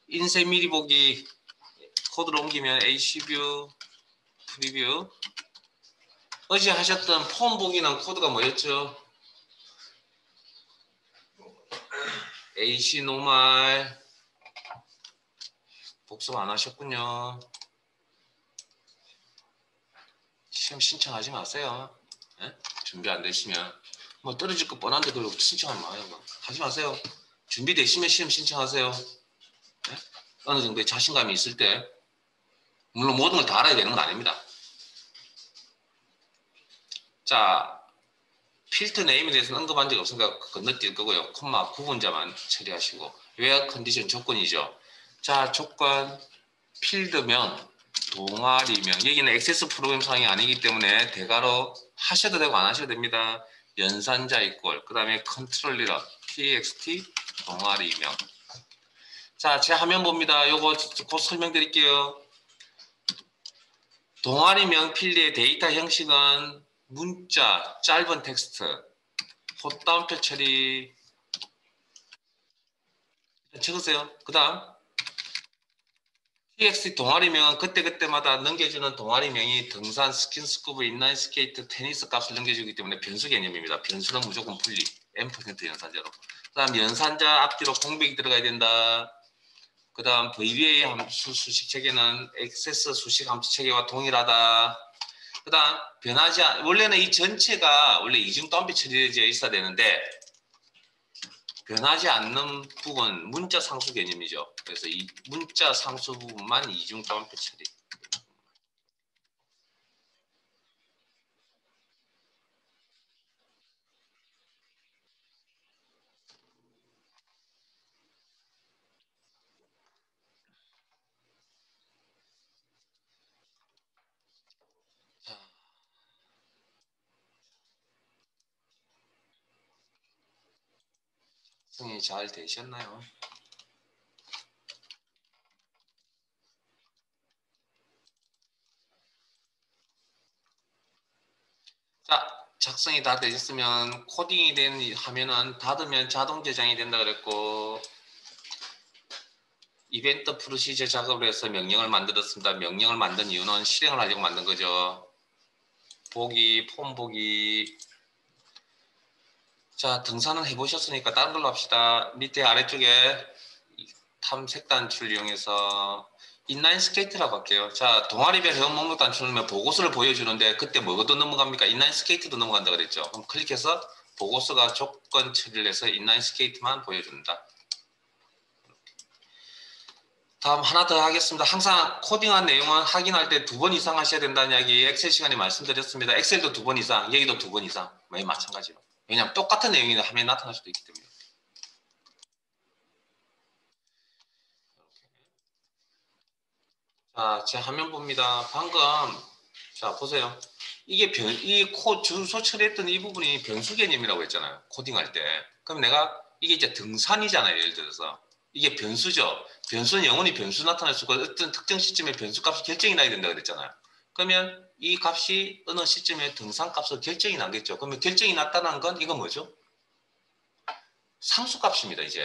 인쇄 미리 보기 코드로 옮기면 AC뷰, 프리뷰. 어제 하셨던 폼 보기는 코드가 뭐였죠? AC 노말. 복습 안 하셨군요. 시험 신청하지 마세요. 네? 준비 안 되시면 뭐 떨어질 거 뻔한데 그걸 신청하지 마요. 뭐. 하지 마세요. 준비되시면 시험 신청하세요. 네? 어느 정도의 자신감이 있을 때 물론 모든 걸 다 알아야 되는 건 아닙니다. 자, 필터 네임에 대해서는 언급한 적이 없으니까 건너뛸 거고요. 콤마 구분자만 처리하시고 웨어 컨디션 조건이죠. 자, 조건 필드명, 동아리명. 여기는 액세스 프로그램상이 아니기 때문에 대괄호 하셔도 되고 안 하셔도 됩니다. 연산자 이꼴, 그 다음에 컨트롤 이런 txt 동아리명. 자, 제 화면 봅니다. 요거 곧 설명드릴게요. 동아리명 필드의 데이터 형식은 문자, 짧은 텍스트, 콧다운표 처리 적으세요. 그 다음 TXT 동아리명은 그때그때마다 넘겨주는 동아리명이 등산, 스킨스쿠버, 인라인 스케이트, 테니스 값을 넘겨주기 때문에 변수 개념입니다. 변수는 무조건 분리, n% 연산자로. 그 다음 연산자 앞뒤로 공백이 들어가야 된다. 그 다음 VBA 함수 수식 체계는 액세스 수식 함수 체계와 동일하다. 그 다음 변하지 않, 원래는 이 전체가 원래 이중 다운표 처리되어 있어야 되는데 변하지 않는 부분 문자 상수 개념이죠. 그래서 이 문자 상수 부분만 이중 다운표 처리. 자, 작성이 잘 되셨나요? 자, 작성이 다 되셨으면 코딩이 된 화면은 닫으면 자동 저장이 된다 그랬고 이벤트 프로시저 작업을 해서 명령을 만들었습니다. 명령을 만든 이유는 실행을 하려고 만든 거죠. 보기, 폼 보기. 자, 등산은 해보셨으니까 다른 걸로 합시다. 밑에 아래쪽에 탐색 단추를 이용해서 인라인 스케이트라고 할게요. 자, 동아리별 회원 목록 단추는 보고서를 보여주는데 그때 뭐도 넘어갑니까? 인라인 스케이트도 넘어간다 그랬죠. 그럼 클릭해서 보고서가 조건 처리를 해서 인라인 스케이트만 보여준다. 다음 하나 더 하겠습니다. 항상 코딩한 내용은 확인할 때 2번 이상 하셔야 된다는 이야기 엑셀 시간에 말씀드렸습니다. 엑셀도 2번 이상, 여기도 2번 이상. 왜 마찬가지로. 왜냐하면 똑같은 내용이 화면에 나타날 수도 있기 때문에. 자, 제 화면 봅니다. 방금 자 보세요. 이게 주소 처리했던 이 부분이 변수 개념이라고 했잖아요. 코딩할 때. 그럼 내가 이게 이제 등산이잖아요. 예를 들어서 이게 변수죠. 변수는 영원히 변수 나타날 수가 어떤 특정 시점에 변수 값이 결정이 나야 된다 그랬잖아요. 그러면 이 값이 어느 시점에 등산 값으로 결정이 나겠죠. 그러면 결정이 났다는 건 이건 뭐죠? 상수 값입니다. 이제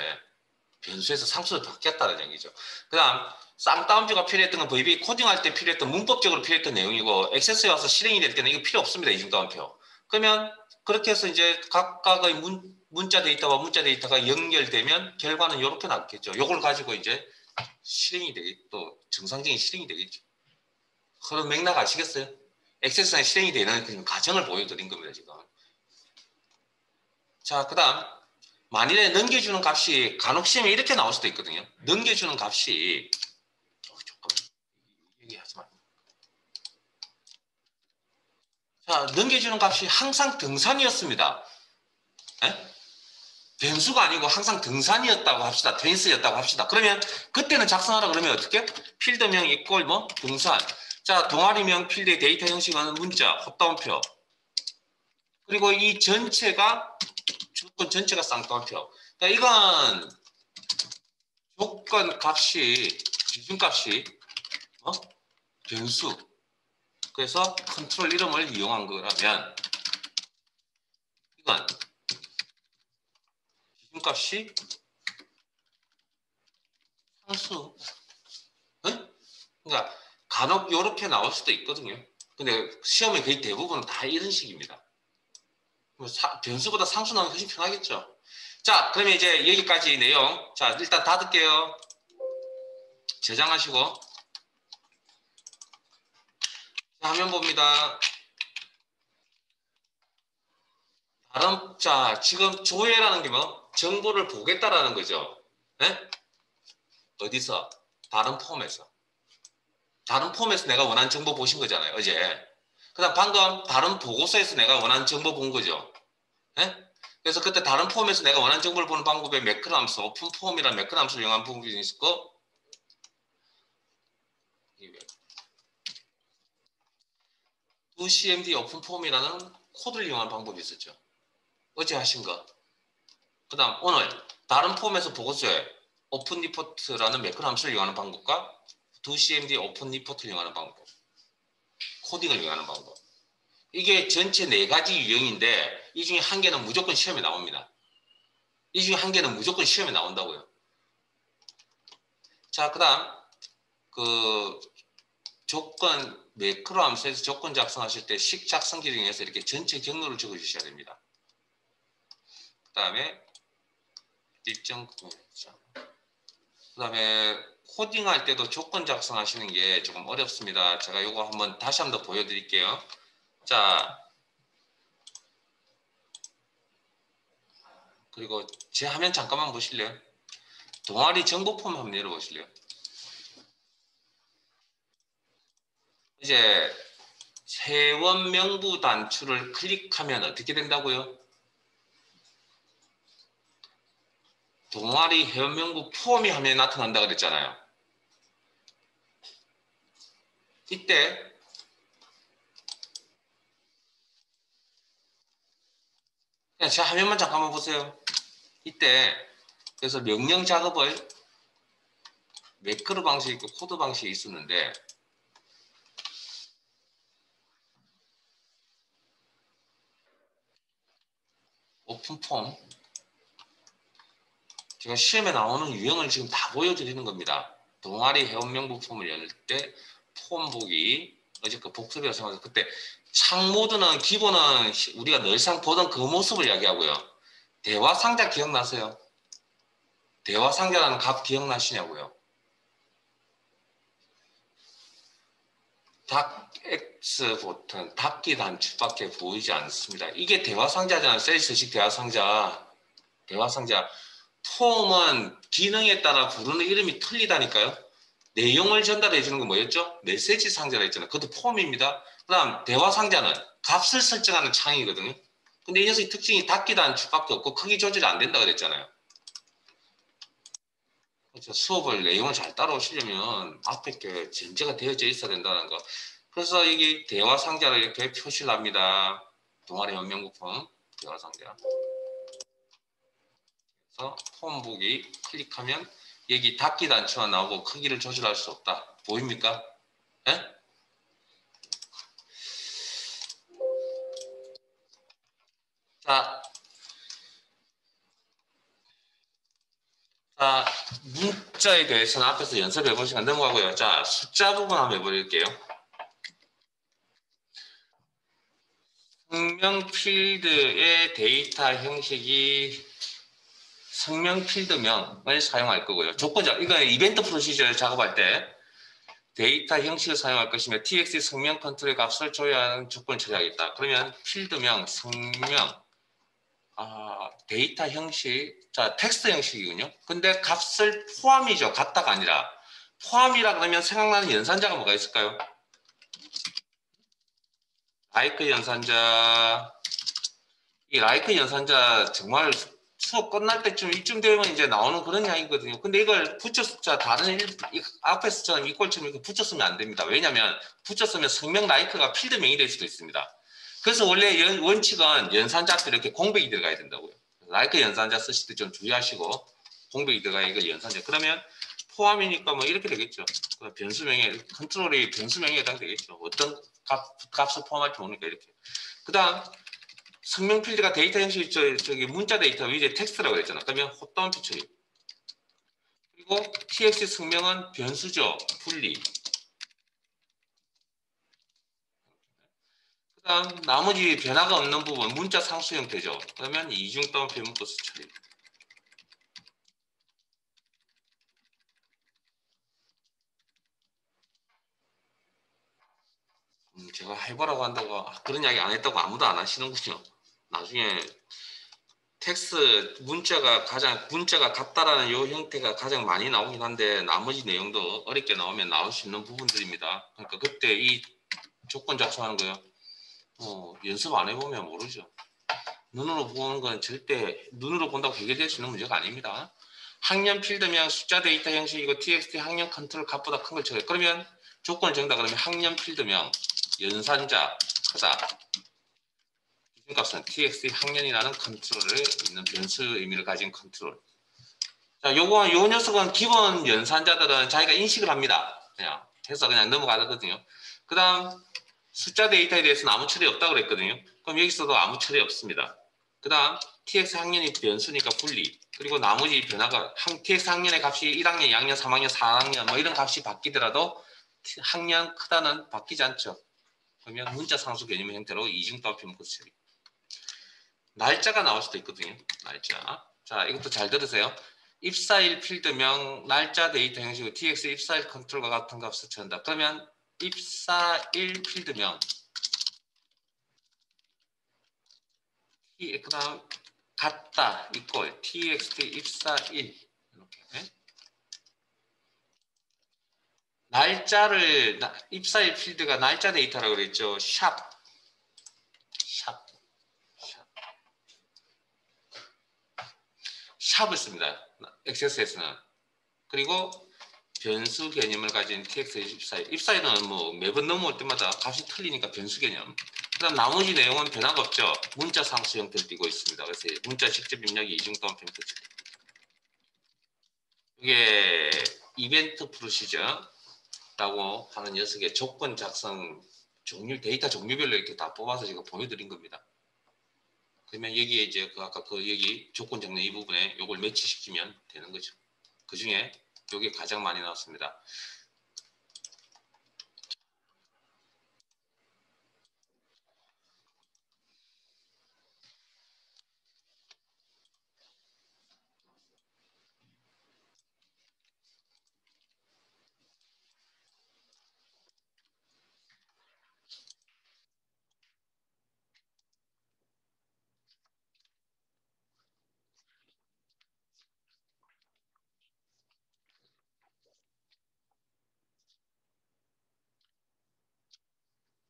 변수에서 상수로 바뀌었다는 얘기죠. 그 다음 쌍따옴표가 필요했던 건 VB 코딩할 때 필요했던 문법적으로 필요했던 내용이고 액세스에 와서 실행이 될 때는 이거 필요 없습니다. 이중따옴표. 그러면 그렇게 해서 이제 각각의 문자 데이터와 문자 데이터가 연결되면 결과는 이렇게 나왔겠죠. 이걸 가지고 이제 실행이 또 정상적인 실행이 되겠죠. 그런 맥락 아시겠어요? 액세스상에 실행이 되는 그런 과정을 보여드린 겁니다. 지금. 자, 그 다음 만일에 넘겨주는 값이 간혹 시험에 이렇게 나올 수도 있거든요. 넘겨주는 값이 잠깐만 얘기하지 마. 자, 넘겨주는 값이 항상 등산이었습니다. 에? 변수가 아니고 항상 등산이었다고 합시다. 테니스였다고 합시다. 그러면 그때는 작성하라 그러면 어떻게? 필드명 이꼴 뭐 등산. 자, 동아리명 필드의 데이터 형식은 문자, 헛다운표. 그리고 이 전체가 조건 전체가 쌍따옴표. 그러니까 이건 조건 값이 기준값이 변수. 그래서 컨트롤 이름을 이용한 거라면 이건 기준값이 상수. 응? 그러니까 간혹 이렇게 나올 수도 있거든요. 근데 시험의 거의 대부분은 다 이런 식입니다. 변수보다 상수 나오면 훨씬 편하겠죠. 자, 그러면 이제 여기까지 내용. 자, 일단 닫을게요. 저장하시고. 자, 화면 봅니다. 자, 지금 조회라는 게 뭐? 정보를 보겠다라는 거죠. 네? 어디서? 다른 폼에서. 다른 폼에서 내가 원하는 정보 보신 거잖아요. 어제. 그 다음 방금 다른 보고서에서 내가 원하는 정보 본 거죠. 네? 그래서 그때 다른 폼에서 내가 원하는 정보를 보는 방법에 매크로 함수, 오픈 폼이라는 매크로 함수를 이용한 부분이 있었고 CMD 오픈 폼이라는 코드를 이용한 방법이 있었죠. 어제 하신 거. 그 다음 오늘 다른 폼에서 보고서에 오픈 리포트라는 매크로 함수를 이용하는 방법과 CMD 오픈 리포트를 이용하는 방법. 코딩을 이용하는 방법. 이게 전체 4가지 유형인데 이 중에 한 개는 무조건 시험에 나옵니다. 이 중에 한 개는 무조건 시험에 나온다고요. 자, 그 다음 그 조건 매크로 함수에서 조건 작성하실 때 식 작성 기능에서 이렇게 전체 경로를 적어 주셔야 됩니다. 그 다음에 일정 그다음에 코딩할 때도 조건 작성하시는 게 조금 어렵습니다. 제가 이거 한번 다시 한번 더 보여드릴게요. 자, 그리고 제 화면 잠깐만 보실래요? 동아리 정보 폼 한번 열어보실래요? 이제 회원 명부 단추를 클릭하면 어떻게 된다고요? 동아리 회원 명부 폼이 화면에 나타난다 그랬잖아요. 이때 그냥 제 화면만 잠깐만 보세요. 이때 그래서 명령 작업을 매크로 방식이 있고 코드 방식이 있었는데 오픈폼 제가 시험에 나오는 유형을 지금 다 보여드리는 겁니다. 동아리 회원 명부 폼을 열 때 폼 보기 어제 그 복습이라고 생각해서 그때 창 모드는 기본은 우리가 늘상 보던 그 모습을 이야기하고요. 대화 상자 기억나세요? 대화 상자라는 값 기억나시냐고요? 닥X 버튼, 닫기 단추밖에 보이지 않습니다. 이게 대화 상자잖아요. 셀시스식 대화 상자. 대화 상자. 폼은 기능에 따라 부르는 이름이 틀리다니까요. 내용을 전달해 주는 건 뭐였죠? 메시지 상자라 했잖아요. 그것도 폼입니다. 그 다음 대화 상자는 값을 설정하는 창이거든요. 근데 이 녀석의 특징이 닫기 단추밖에 없고 크기 조절이 안 된다 그랬잖아요. 그래서 수업을 내용을 잘 따라오시려면 앞에 게 전제가 되어져 있어야 된다는 거. 그래서 이게 대화 상자를 이렇게 표시를 합니다. 동아리 연명부품 대화 상자. 그래서 폼 보기 클릭하면 여기 닫기 단추가 나오고 크기를 조절할 수 없다. 보입니까? 네? 자, 문자에 대해서는 앞에서 연습해 본 시간 넘어가고요. 자, 숫자 부분 한번 해볼게요. 성명 필드의 데이터 형식이 성명 필드명을 사용할 거고요. 조건적, 이거 이벤트 프로시저를 작업할 때 데이터 형식을 사용할 것이며 txt 성명 컨트롤 값을 조회하는 조건을 처리하겠다. 그러면 필드명, 성명, 데이터 형식, 자 텍스트 형식이군요. 근데 값을 포함이죠. 같다가 아니라. 포함이라 그러면 생각나는 연산자가 뭐가 있을까요? 라이크 연산자. 이 라이크 연산자 정말 수업 끝날 때쯤 이쯤 되면 이제 나오는 그런 이야기거든요. 근데 이걸 붙였자 다른 앞에 서처럼 이꼴처럼 이렇게 붙였으면 안 됩니다. 왜냐하면 붙였으면 성명 라이크가 필드명이 될 수도 있습니다. 그래서 원래 원칙은 연산자 앞에 이렇게 공백이 들어가야 된다고요. 라이크 연산자 쓰실 때 좀 주의하시고 공백이 들어가야 이걸 연산자. 그러면 포함이니까 뭐 이렇게 되겠죠. 변수명에 컨트롤이 변수명에 해당되겠죠. 어떤 값을 포함할지 모르니까 이렇게. 그다음 성명 필드가 데이터 형식이 저기 문자 데이터 위에 텍스트라고 했잖아. 그러면 헛다운 피처리. 그리고 txt 성명은 변수죠. 분리. 그다음 나머지 변화가 없는 부분 문자 상수 형태죠. 그러면 이중 다운표 문버스 처리. 제가 해보라고 한다고 그런 이야기 안 했다고 아무도 안 하시는군요. 나중에 텍스트 문자가 같다라는 요 형태가 가장 많이 나오긴 한데 나머지 내용도 어렵게 나오면 나올 수 있는 부분들입니다. 그러니까 그때 이 조건 작성하는 거요. 연습 안 해보면 모르죠. 눈으로 보는 건 절대 눈으로 본다고 해결될 수 있는 문제가 아닙니다. 학년 필드명 숫자 데이터 형식이고 txt 학년 컨트롤 값보다 큰 걸 쳐요. 그러면 조건을 정다 그러면 학년 필드명 연산자 크다. 기준값은 txt 학년이라는 컨트롤을 있는 변수 의미를 가진 컨트롤. 자, 요 녀석은 기본 연산자들은 자기가 인식을 합니다. 그냥 해서 그냥 넘어가거든요. 그 다음 숫자 데이터에 대해서는 아무 처리 없다고 그랬거든요. 그럼 여기서도 아무 처리 없습니다. 그 다음 tx 학년이 변수니까 분리. 그리고 나머지 변화가 tx 학년의 값이 1학년, 2학년, 3학년, 4학년 뭐 이런 값이 바뀌더라도 학년 크다는 바뀌지 않죠. 그러면 문자 상수 개념 형태로 이중따옴표 묶어서 처리. 날짜가 나올 수도 있거든요. 날짜. 자, 이것도 잘 들으세요. 입사일 필드명 날짜 데이터 형식으로 tx 입사일 컨트롤과 같은 값을 채운다. 그러면 입사일 필드명 그다음 같다 이꼴 txt 입사일 이렇게 날짜를 입사일 필드가 날짜 데이터라고 그랬죠. 샵 샵을 씁니다. XSS는. 그리고 변수 개념을 가진 tx 입사일은 뭐 매번 넘어올 때마다 값이 틀리니까 변수 개념. 그 다음 나머지 내용은 변화가 없죠. 문자 상수 형태를 띠고 있습니다. 그래서 문자 직접 입력이 이중따옴표 형태. 이게 이벤트 프로시저라고 하는 녀석의 조건 작성 종류 데이터 종류별로 이렇게 다 뽑아서 제가 보여드린 겁니다. 그러면 여기에 이제 아까 여기 조건 정리 이 부분에 이걸 매치시키면 되는 거죠. 그 중에 이게 가장 많이 나왔습니다.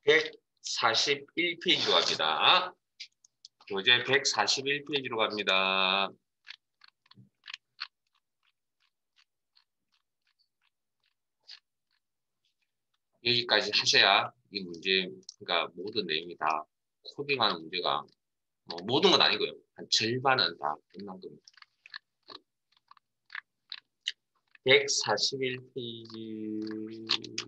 141페이지로 갑니다. 교재 141페이지로 갑니다. 여기까지 하셔야 이 문제, 그러니까 모든 내용이 다 코딩하는 문제가 뭐 모든 건 아니고요. 한 절반은 다 끝난 겁니다. 141페이지.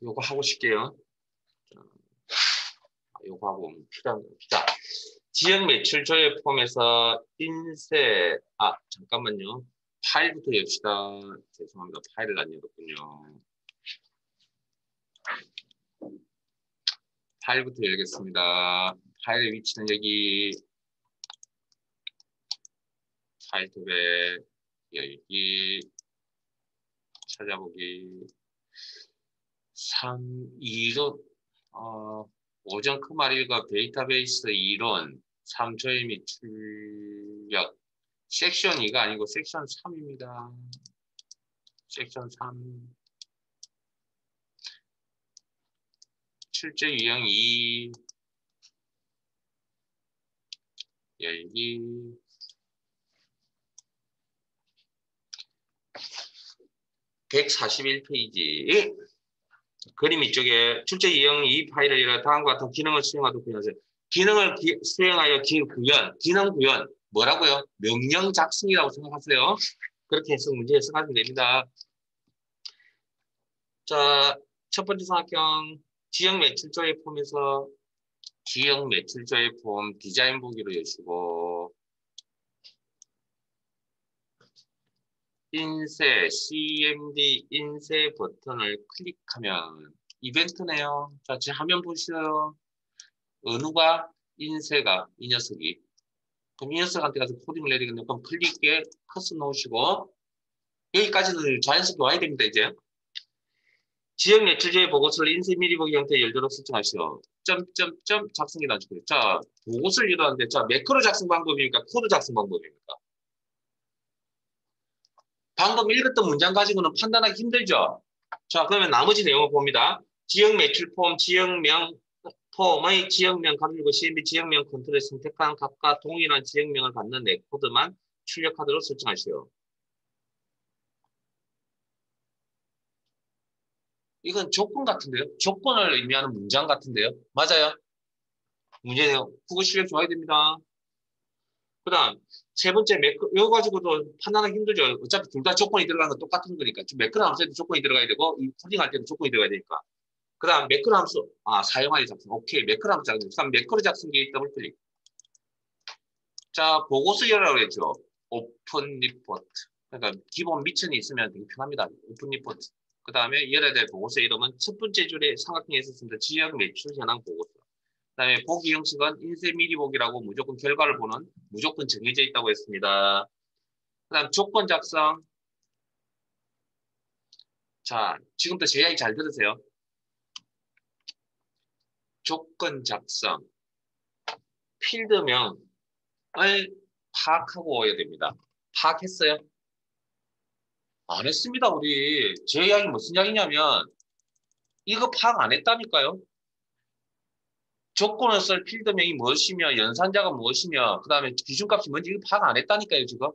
요거 하고 싶게요. 요거 하고 필요한 자, 지역 매출 조회 폼에서 인쇄 잠깐만요. 파일부터 엽시다. 죄송합니다. 파일을 안 열었군요. 파일부터 열겠습니다. 파일의 위치는 여기 파일 탭에 열기 찾아보기 3, 2로 오전 크마리가 데이터베이스 이론 3초의 및 출력 섹션 2가 아니고 섹션 3입니다. 섹션 3 출제 유형 2 열기 141페이지 그림 이쪽에 출제 유형 2 파일을 열어 다음과 같은 기능을 수행하도록 구현하세요. 기능을 수행하여 기능 구현 뭐라고요? 명령 작성이라고 생각하세요. 그렇게 해서 문제 해석하면 됩니다. 자, 첫 번째 삼각형 지역 매출조회 폼에서 지역 매출조회 폼 디자인 보기로 여시고 인쇄 CMD 인쇄 버튼을 클릭하면 이벤트네요. 자, 지금 화면 보시죠. 은우가 인쇄가 이 녀석이 그럼 이 녀석한테 가서 코딩을 해야 되겠네요. 그럼 클릭에 커서 놓으시고 여기까지는 자연스럽게 와야 됩니다. 이제 지역 매출조회 보고서를 인쇄 미리 보기 형태의 열도록 설정하시오. 점점점 작성이 나중에 자 보고서를 열었는데 자 매크로 작성 방법입니까? 코드 작성 방법입니까? 방금 읽었던 문장 가지고는 판단하기 힘들죠. 자 그러면 나머지 내용을 봅니다. 지역 매출 폼, 지역명 폼의 지역명 가지고 CMB 지역명 컨트롤을 선택한 각각 동일한 지역명을 갖는 내 코드만 출력하도록 설정하시오. 이건 조건 같은데요? 조건을 의미하는 문장 같은데요? 맞아요? 문제 내용, 국어 실력 좋아야 됩니다. 그 다음, 세 번째, 매크로, 이거 가지고도 판단하기 힘들죠. 어차피 둘 다 조건이 들어가는 건 똑같은 거니까. 지금 매크로 함수에도 조건이 들어가야 되고, 이 코딩할 때도 조건이 들어가야 되니까. 그 다음, 매크로 함수. 사용하기 작성. 오케이. 매크로 함수 작성. 그 다음, 매크로 작성기 더블 클릭. 자, 보고서열이라고 했죠. 오픈 리포트. 그러니까 기본 미천이 있으면 되게 편합니다. 오픈 리포트. 그 다음에 열어야 될 보고서 이름은 첫 번째 줄에 삼각형에 있었습니다. 지역 매출 현황 보고서. 그 다음에 보기 형식은 인쇄 미리 보기라고 무조건 결과를 보는 무조건 정해져 있다고 했습니다. 그 다음 조건 작성. 자, 지금부터 제 이야기 잘 들으세요. 조건 작성. 필드명을 파악하고 오야 됩니다. 파악했어요? 안 했습니다, 우리. 제 이야기 무슨 이야기냐면, 이거 파악 안 했다니까요? 조건을 쓸 필드명이 무엇이며, 연산자가 무엇이며, 그 다음에 기준값이 뭔지 이거 파악 안 했다니까요, 지금?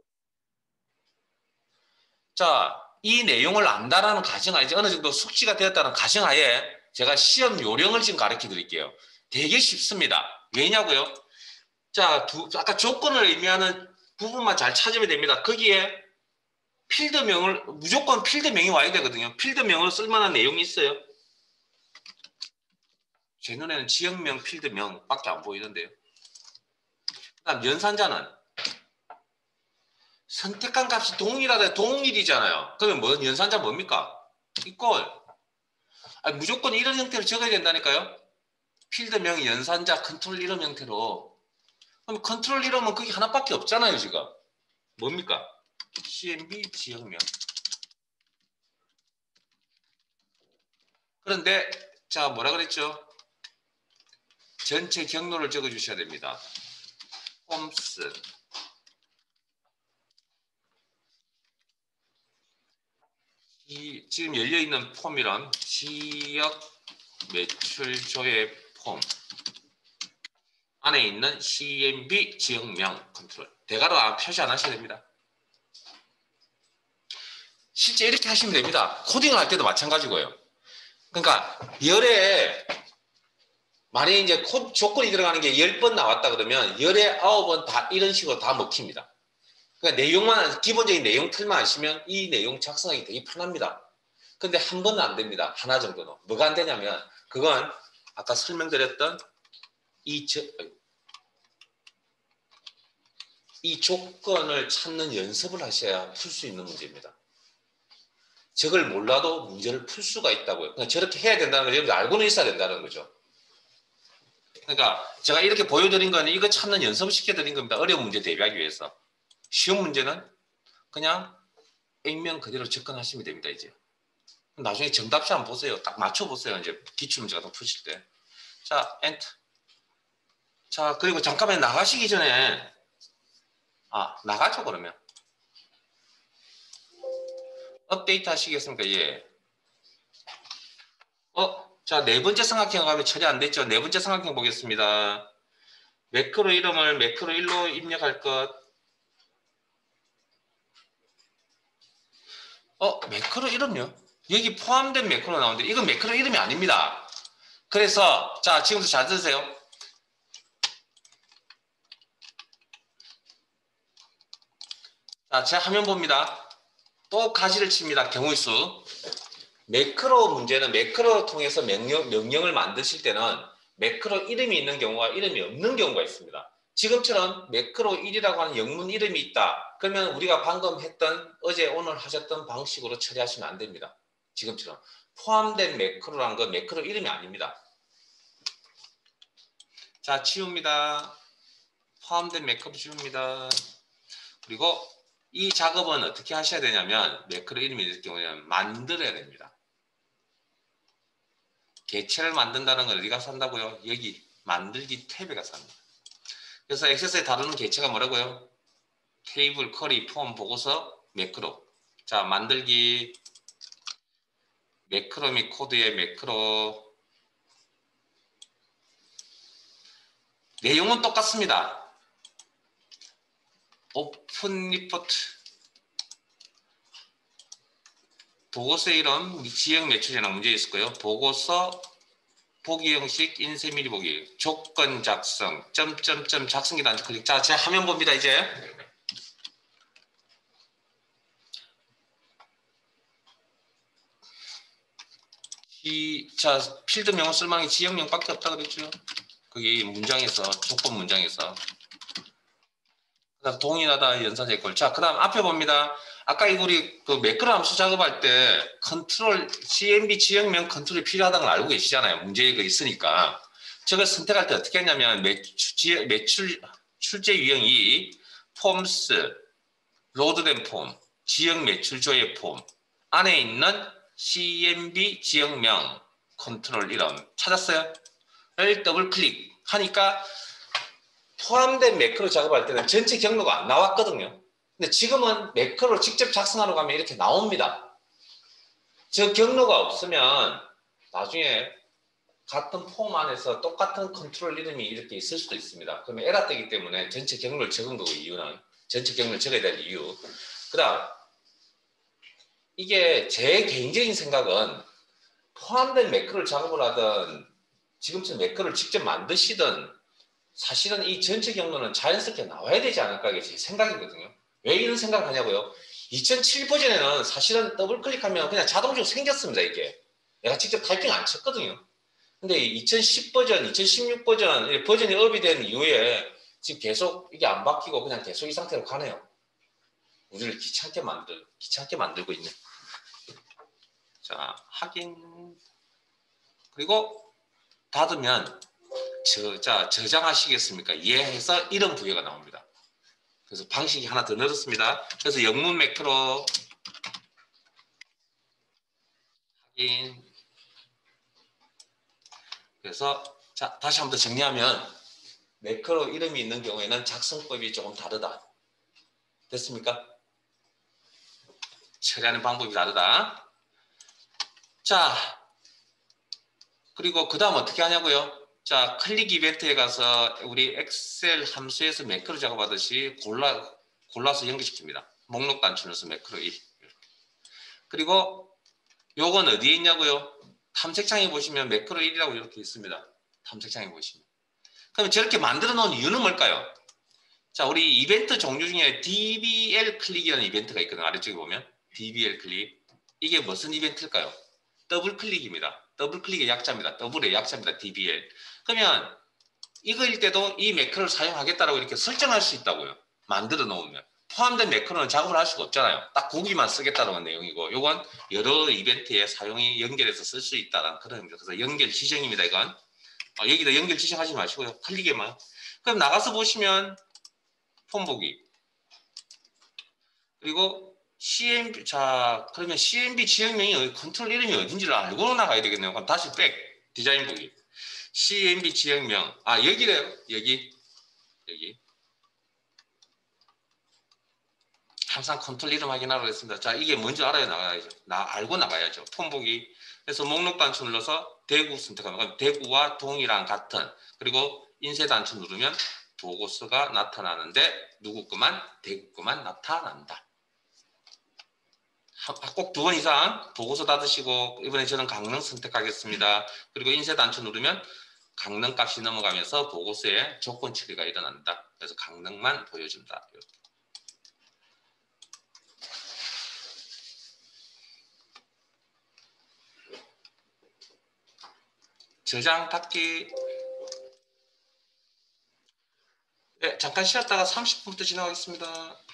자, 이 내용을 안다라는 가정하에, 어느 정도 숙지가 되었다는 가정하에, 제가 시험 요령을 지금 가르쳐 드릴게요. 되게 쉽습니다. 왜냐고요? 자, 아까 조건을 의미하는 부분만 잘 찾으면 됩니다. 거기에 필드명을 무조건 필드명이 와야 되거든요. 필드명을 쓸만한 내용이 있어요. 제 눈에는 지역명, 필드명밖에 안 보이는데요. 그다음 연산자는 선택한 값이 동일하다 동일이잖아요. 그러면 뭐 연산자 뭡니까? 이꼴. 무조건 이런 형태로 적어야 된다니까요. 필드명, 연산자, 컨트롤 이름 형태로. 그럼 컨트롤 이름은 그게 하나밖에 없잖아요, 지금. 뭡니까? CMB 지역명. 그런데 자, 뭐라 그랬죠? 전체 경로를 적어 주셔야 됩니다. 홈스. 지금 열려있는 폼이란 지역 매출 조회 폼 안에 있는 CMB 지역명 컨트롤. 대괄호 표시 안 하셔야 됩니다. 실제 이렇게 하시면 됩니다. 코딩을 할 때도 마찬가지고요. 그러니까 열에 만약에 이제 조건이 들어가는 게 10번 나왔다 그러면 열에 9번 다 이런 식으로 다 먹힙니다. 그러니까 내용만 기본적인 내용 틀만 아시면 이 내용 작성하기 되게 편합니다. 근데 한 번은 안 됩니다. 하나 정도는. 뭐가 안 되냐면 그건 아까 설명드렸던 이 조건을 찾는 연습을 하셔야 풀 수 있는 문제입니다. 저걸 몰라도 문제를 풀 수가 있다고요. 그러니까 저렇게 해야 된다는 걸 여러분들 알고는 있어야 된다는 거죠. 그러니까 제가 이렇게 보여드린 거는 이거 찾는 연습을 시켜드린 겁니다. 어려운 문제 대비하기 위해서. 쉬운 문제는 그냥 액면 그대로 접근하시면 됩니다. 이제 나중에 정답지 한번 보세요. 딱 맞춰보세요. 이제 기출문제 같은 거 푸실 때. 자, 엔터. 자, 그리고 잠깐만 나가시기 전에 나가죠 그러면. 업데이트 하시겠습니까? 예. 자, 네 번째 삼각형 가면 처리 안 됐죠? 네 번째 삼각형 보겠습니다. 매크로 이름을 매크로 1로 입력할 것. 매크로 이름요? 여기 포함된 매크로 나오는데 이건 매크로 이름이 아닙니다. 그래서 자, 지금부터 잘 들으세요. 자, 제 화면 봅니다. 또 가지를 칩니다. 경우의 수. 매크로 문제는 매크로 통해서 명령을 만드실 때는 매크로 이름이 있는 경우와 이름이 없는 경우가 있습니다. 지금처럼 매크로 1이라고 하는 영문 이름이 있다. 그러면 우리가 방금 했던 어제 오늘 하셨던 방식으로 처리하시면 안 됩니다. 지금처럼 포함된 매크로라는 건 매크로 이름이 아닙니다. 자, 지웁니다. 포함된 매크로 지웁니다. 그리고 이 작업은 어떻게 하셔야 되냐면 매크로 이름이 있을 경우에는 만들어야 됩니다. 개체를 만든다는 걸 어디가 산다고요? 여기 만들기 탭에 가서 삽니다. 그래서 엑셀에 다루는 개체가 뭐라고요? 테이블, 쿼리, 폼, 보고서, 매크로. 자, 만들기 매크로 및 코드의 매크로. 내용은 똑같습니다. 오픈 리포트. 보고서 이름, 지역 매출이라는 문제 있을 거예요. 보고서 보기 형식 인쇄 미리 보기 조건 작성 점점점 작성기 단축 클릭. 자, 제 화면 봅니다. 이제 자, 필드명은 쓸망이 지역명밖에 없다 그랬죠. 거기 문장에서 조건 문장에서 그다음 동일하다 연산제꼴. 자, 그다음 앞에 봅니다. 아까 우리 그 매크로 함수 작업할 때 컨트롤 CMB 지역명 컨트롤이 필요하다는 걸 알고 계시잖아요. 문제에 그 있으니까. 저걸 선택할 때 어떻게 했냐면 매출 출제 유형이 폼스 로드된 폼 지역 매출 조회 폼 안에 있는 CMB 지역명 컨트롤 이름 찾았어요? 를 더블 클릭하니까 포함된 매크로 작업할 때는 전체 경로가 안 나왔거든요. 근데 지금은 매크로를 직접 작성하러 가면 이렇게 나옵니다. 저 경로가 없으면 나중에 같은 폼 안에서 똑같은 컨트롤 이름이 이렇게 있을 수도 있습니다. 그러면 에러 뜨기 때문에 전체 경로를 적은 거고 이유는 전체 경로를 적어야 될 이유. 그 다음 이게 제 개인적인 생각은 포함된 매크로를 작업을 하든 지금처럼 매크로를 직접 만드시든 사실은 이 전체 경로는 자연스럽게 나와야 되지 않을까 이게 제 생각이거든요. 왜 이런 생각을 하냐고요? 2007 버전에는 사실은 더블 클릭하면 그냥 자동적으로 생겼습니다. 이게 내가 직접 타이핑 안 쳤거든요. 근데 2010 버전, 2016 버전 버전이 업이 된 이후에 지금 계속 이게 안 바뀌고 그냥 계속 이 상태로 가네요. 우리를 귀찮게 만들고 있네. 자, 확인. 그리고 닫으면 저장하시겠습니까? 이해해서 이런 부여가 나옵니다. 그래서 방식이 하나 더 늘었습니다. 그래서 영문 매크로 확인. 그래서 자, 다시 한번 더 정리하면 매크로 이름이 있는 경우에는 작성법이 조금 다르다. 됐습니까? 처리하는 방법이 다르다. 자, 그리고 그 다음 어떻게 하냐고요? 자, 클릭 이벤트에 가서 우리 엑셀 함수에서 매크로 작업하듯이 골라서 연결시킵니다. 목록 단추에서 매크로 1. 그리고 요건 어디에 있냐고요? 탐색창에 보시면 매크로 1이라고 이렇게 있습니다. 탐색창에 보시면. 그럼 저렇게 만들어 놓은 이유는 뭘까요? 자, 우리 이벤트 종류 중에 DBL 클릭이라는 이벤트가 있거든요. 아래쪽에 보면 DBL 클릭. 이게 무슨 이벤트일까요? 더블 클릭입니다. 더블 클릭의 약자입니다. 더블의 약자입니다. DBL. 그러면 이거일 때도 이 매크로를 사용하겠다라고 이렇게 설정할 수 있다고요. 만들어 놓으면. 포함된 매크로는 작업을 할 수가 없잖아요. 딱 거기만 쓰겠다는 내용이고, 요건 여러 이벤트에 사용이 연결해서 쓸 수 있다는 그런 의미입니다. 그래서 연결 지정입니다. 이건 여기다 연결 지정하지 마시고요. 클릭에만. 그럼 나가서 보시면 폼 보기. 그리고 CMB, 자, 그러면 CMB 지역명이 컨트롤 이름이 어딘지를 알고 나가야 되겠네요. 그럼 다시 백, 디자인 보기. CMB 지역명. 아, 여기래요. 여기. 항상 컨트롤 이름 확인하라고 했습니다. 자, 이게 뭔지 알아야 나가야죠. 알고 나가야죠. 폼 보기. 그래서 목록 단추 눌러서 대구 선택하면 대구와 동이랑 같은, 그리고 인쇄 단추 누르면 보고서가 나타나는데 누구 거만? 대구 거만 나타난다. 꼭 2번 이상 보고서 닫으시고, 이번에 저는 강릉 선택하겠습니다. 그리고 인쇄 단추 누르면 강릉 값이 넘어가면서 보고서에 조건 처리가 일어난다. 그래서 강릉만 보여준다. 이렇게. 저장 닫기. 네, 잠깐 쉬었다가 30분부터 진행하겠습니다.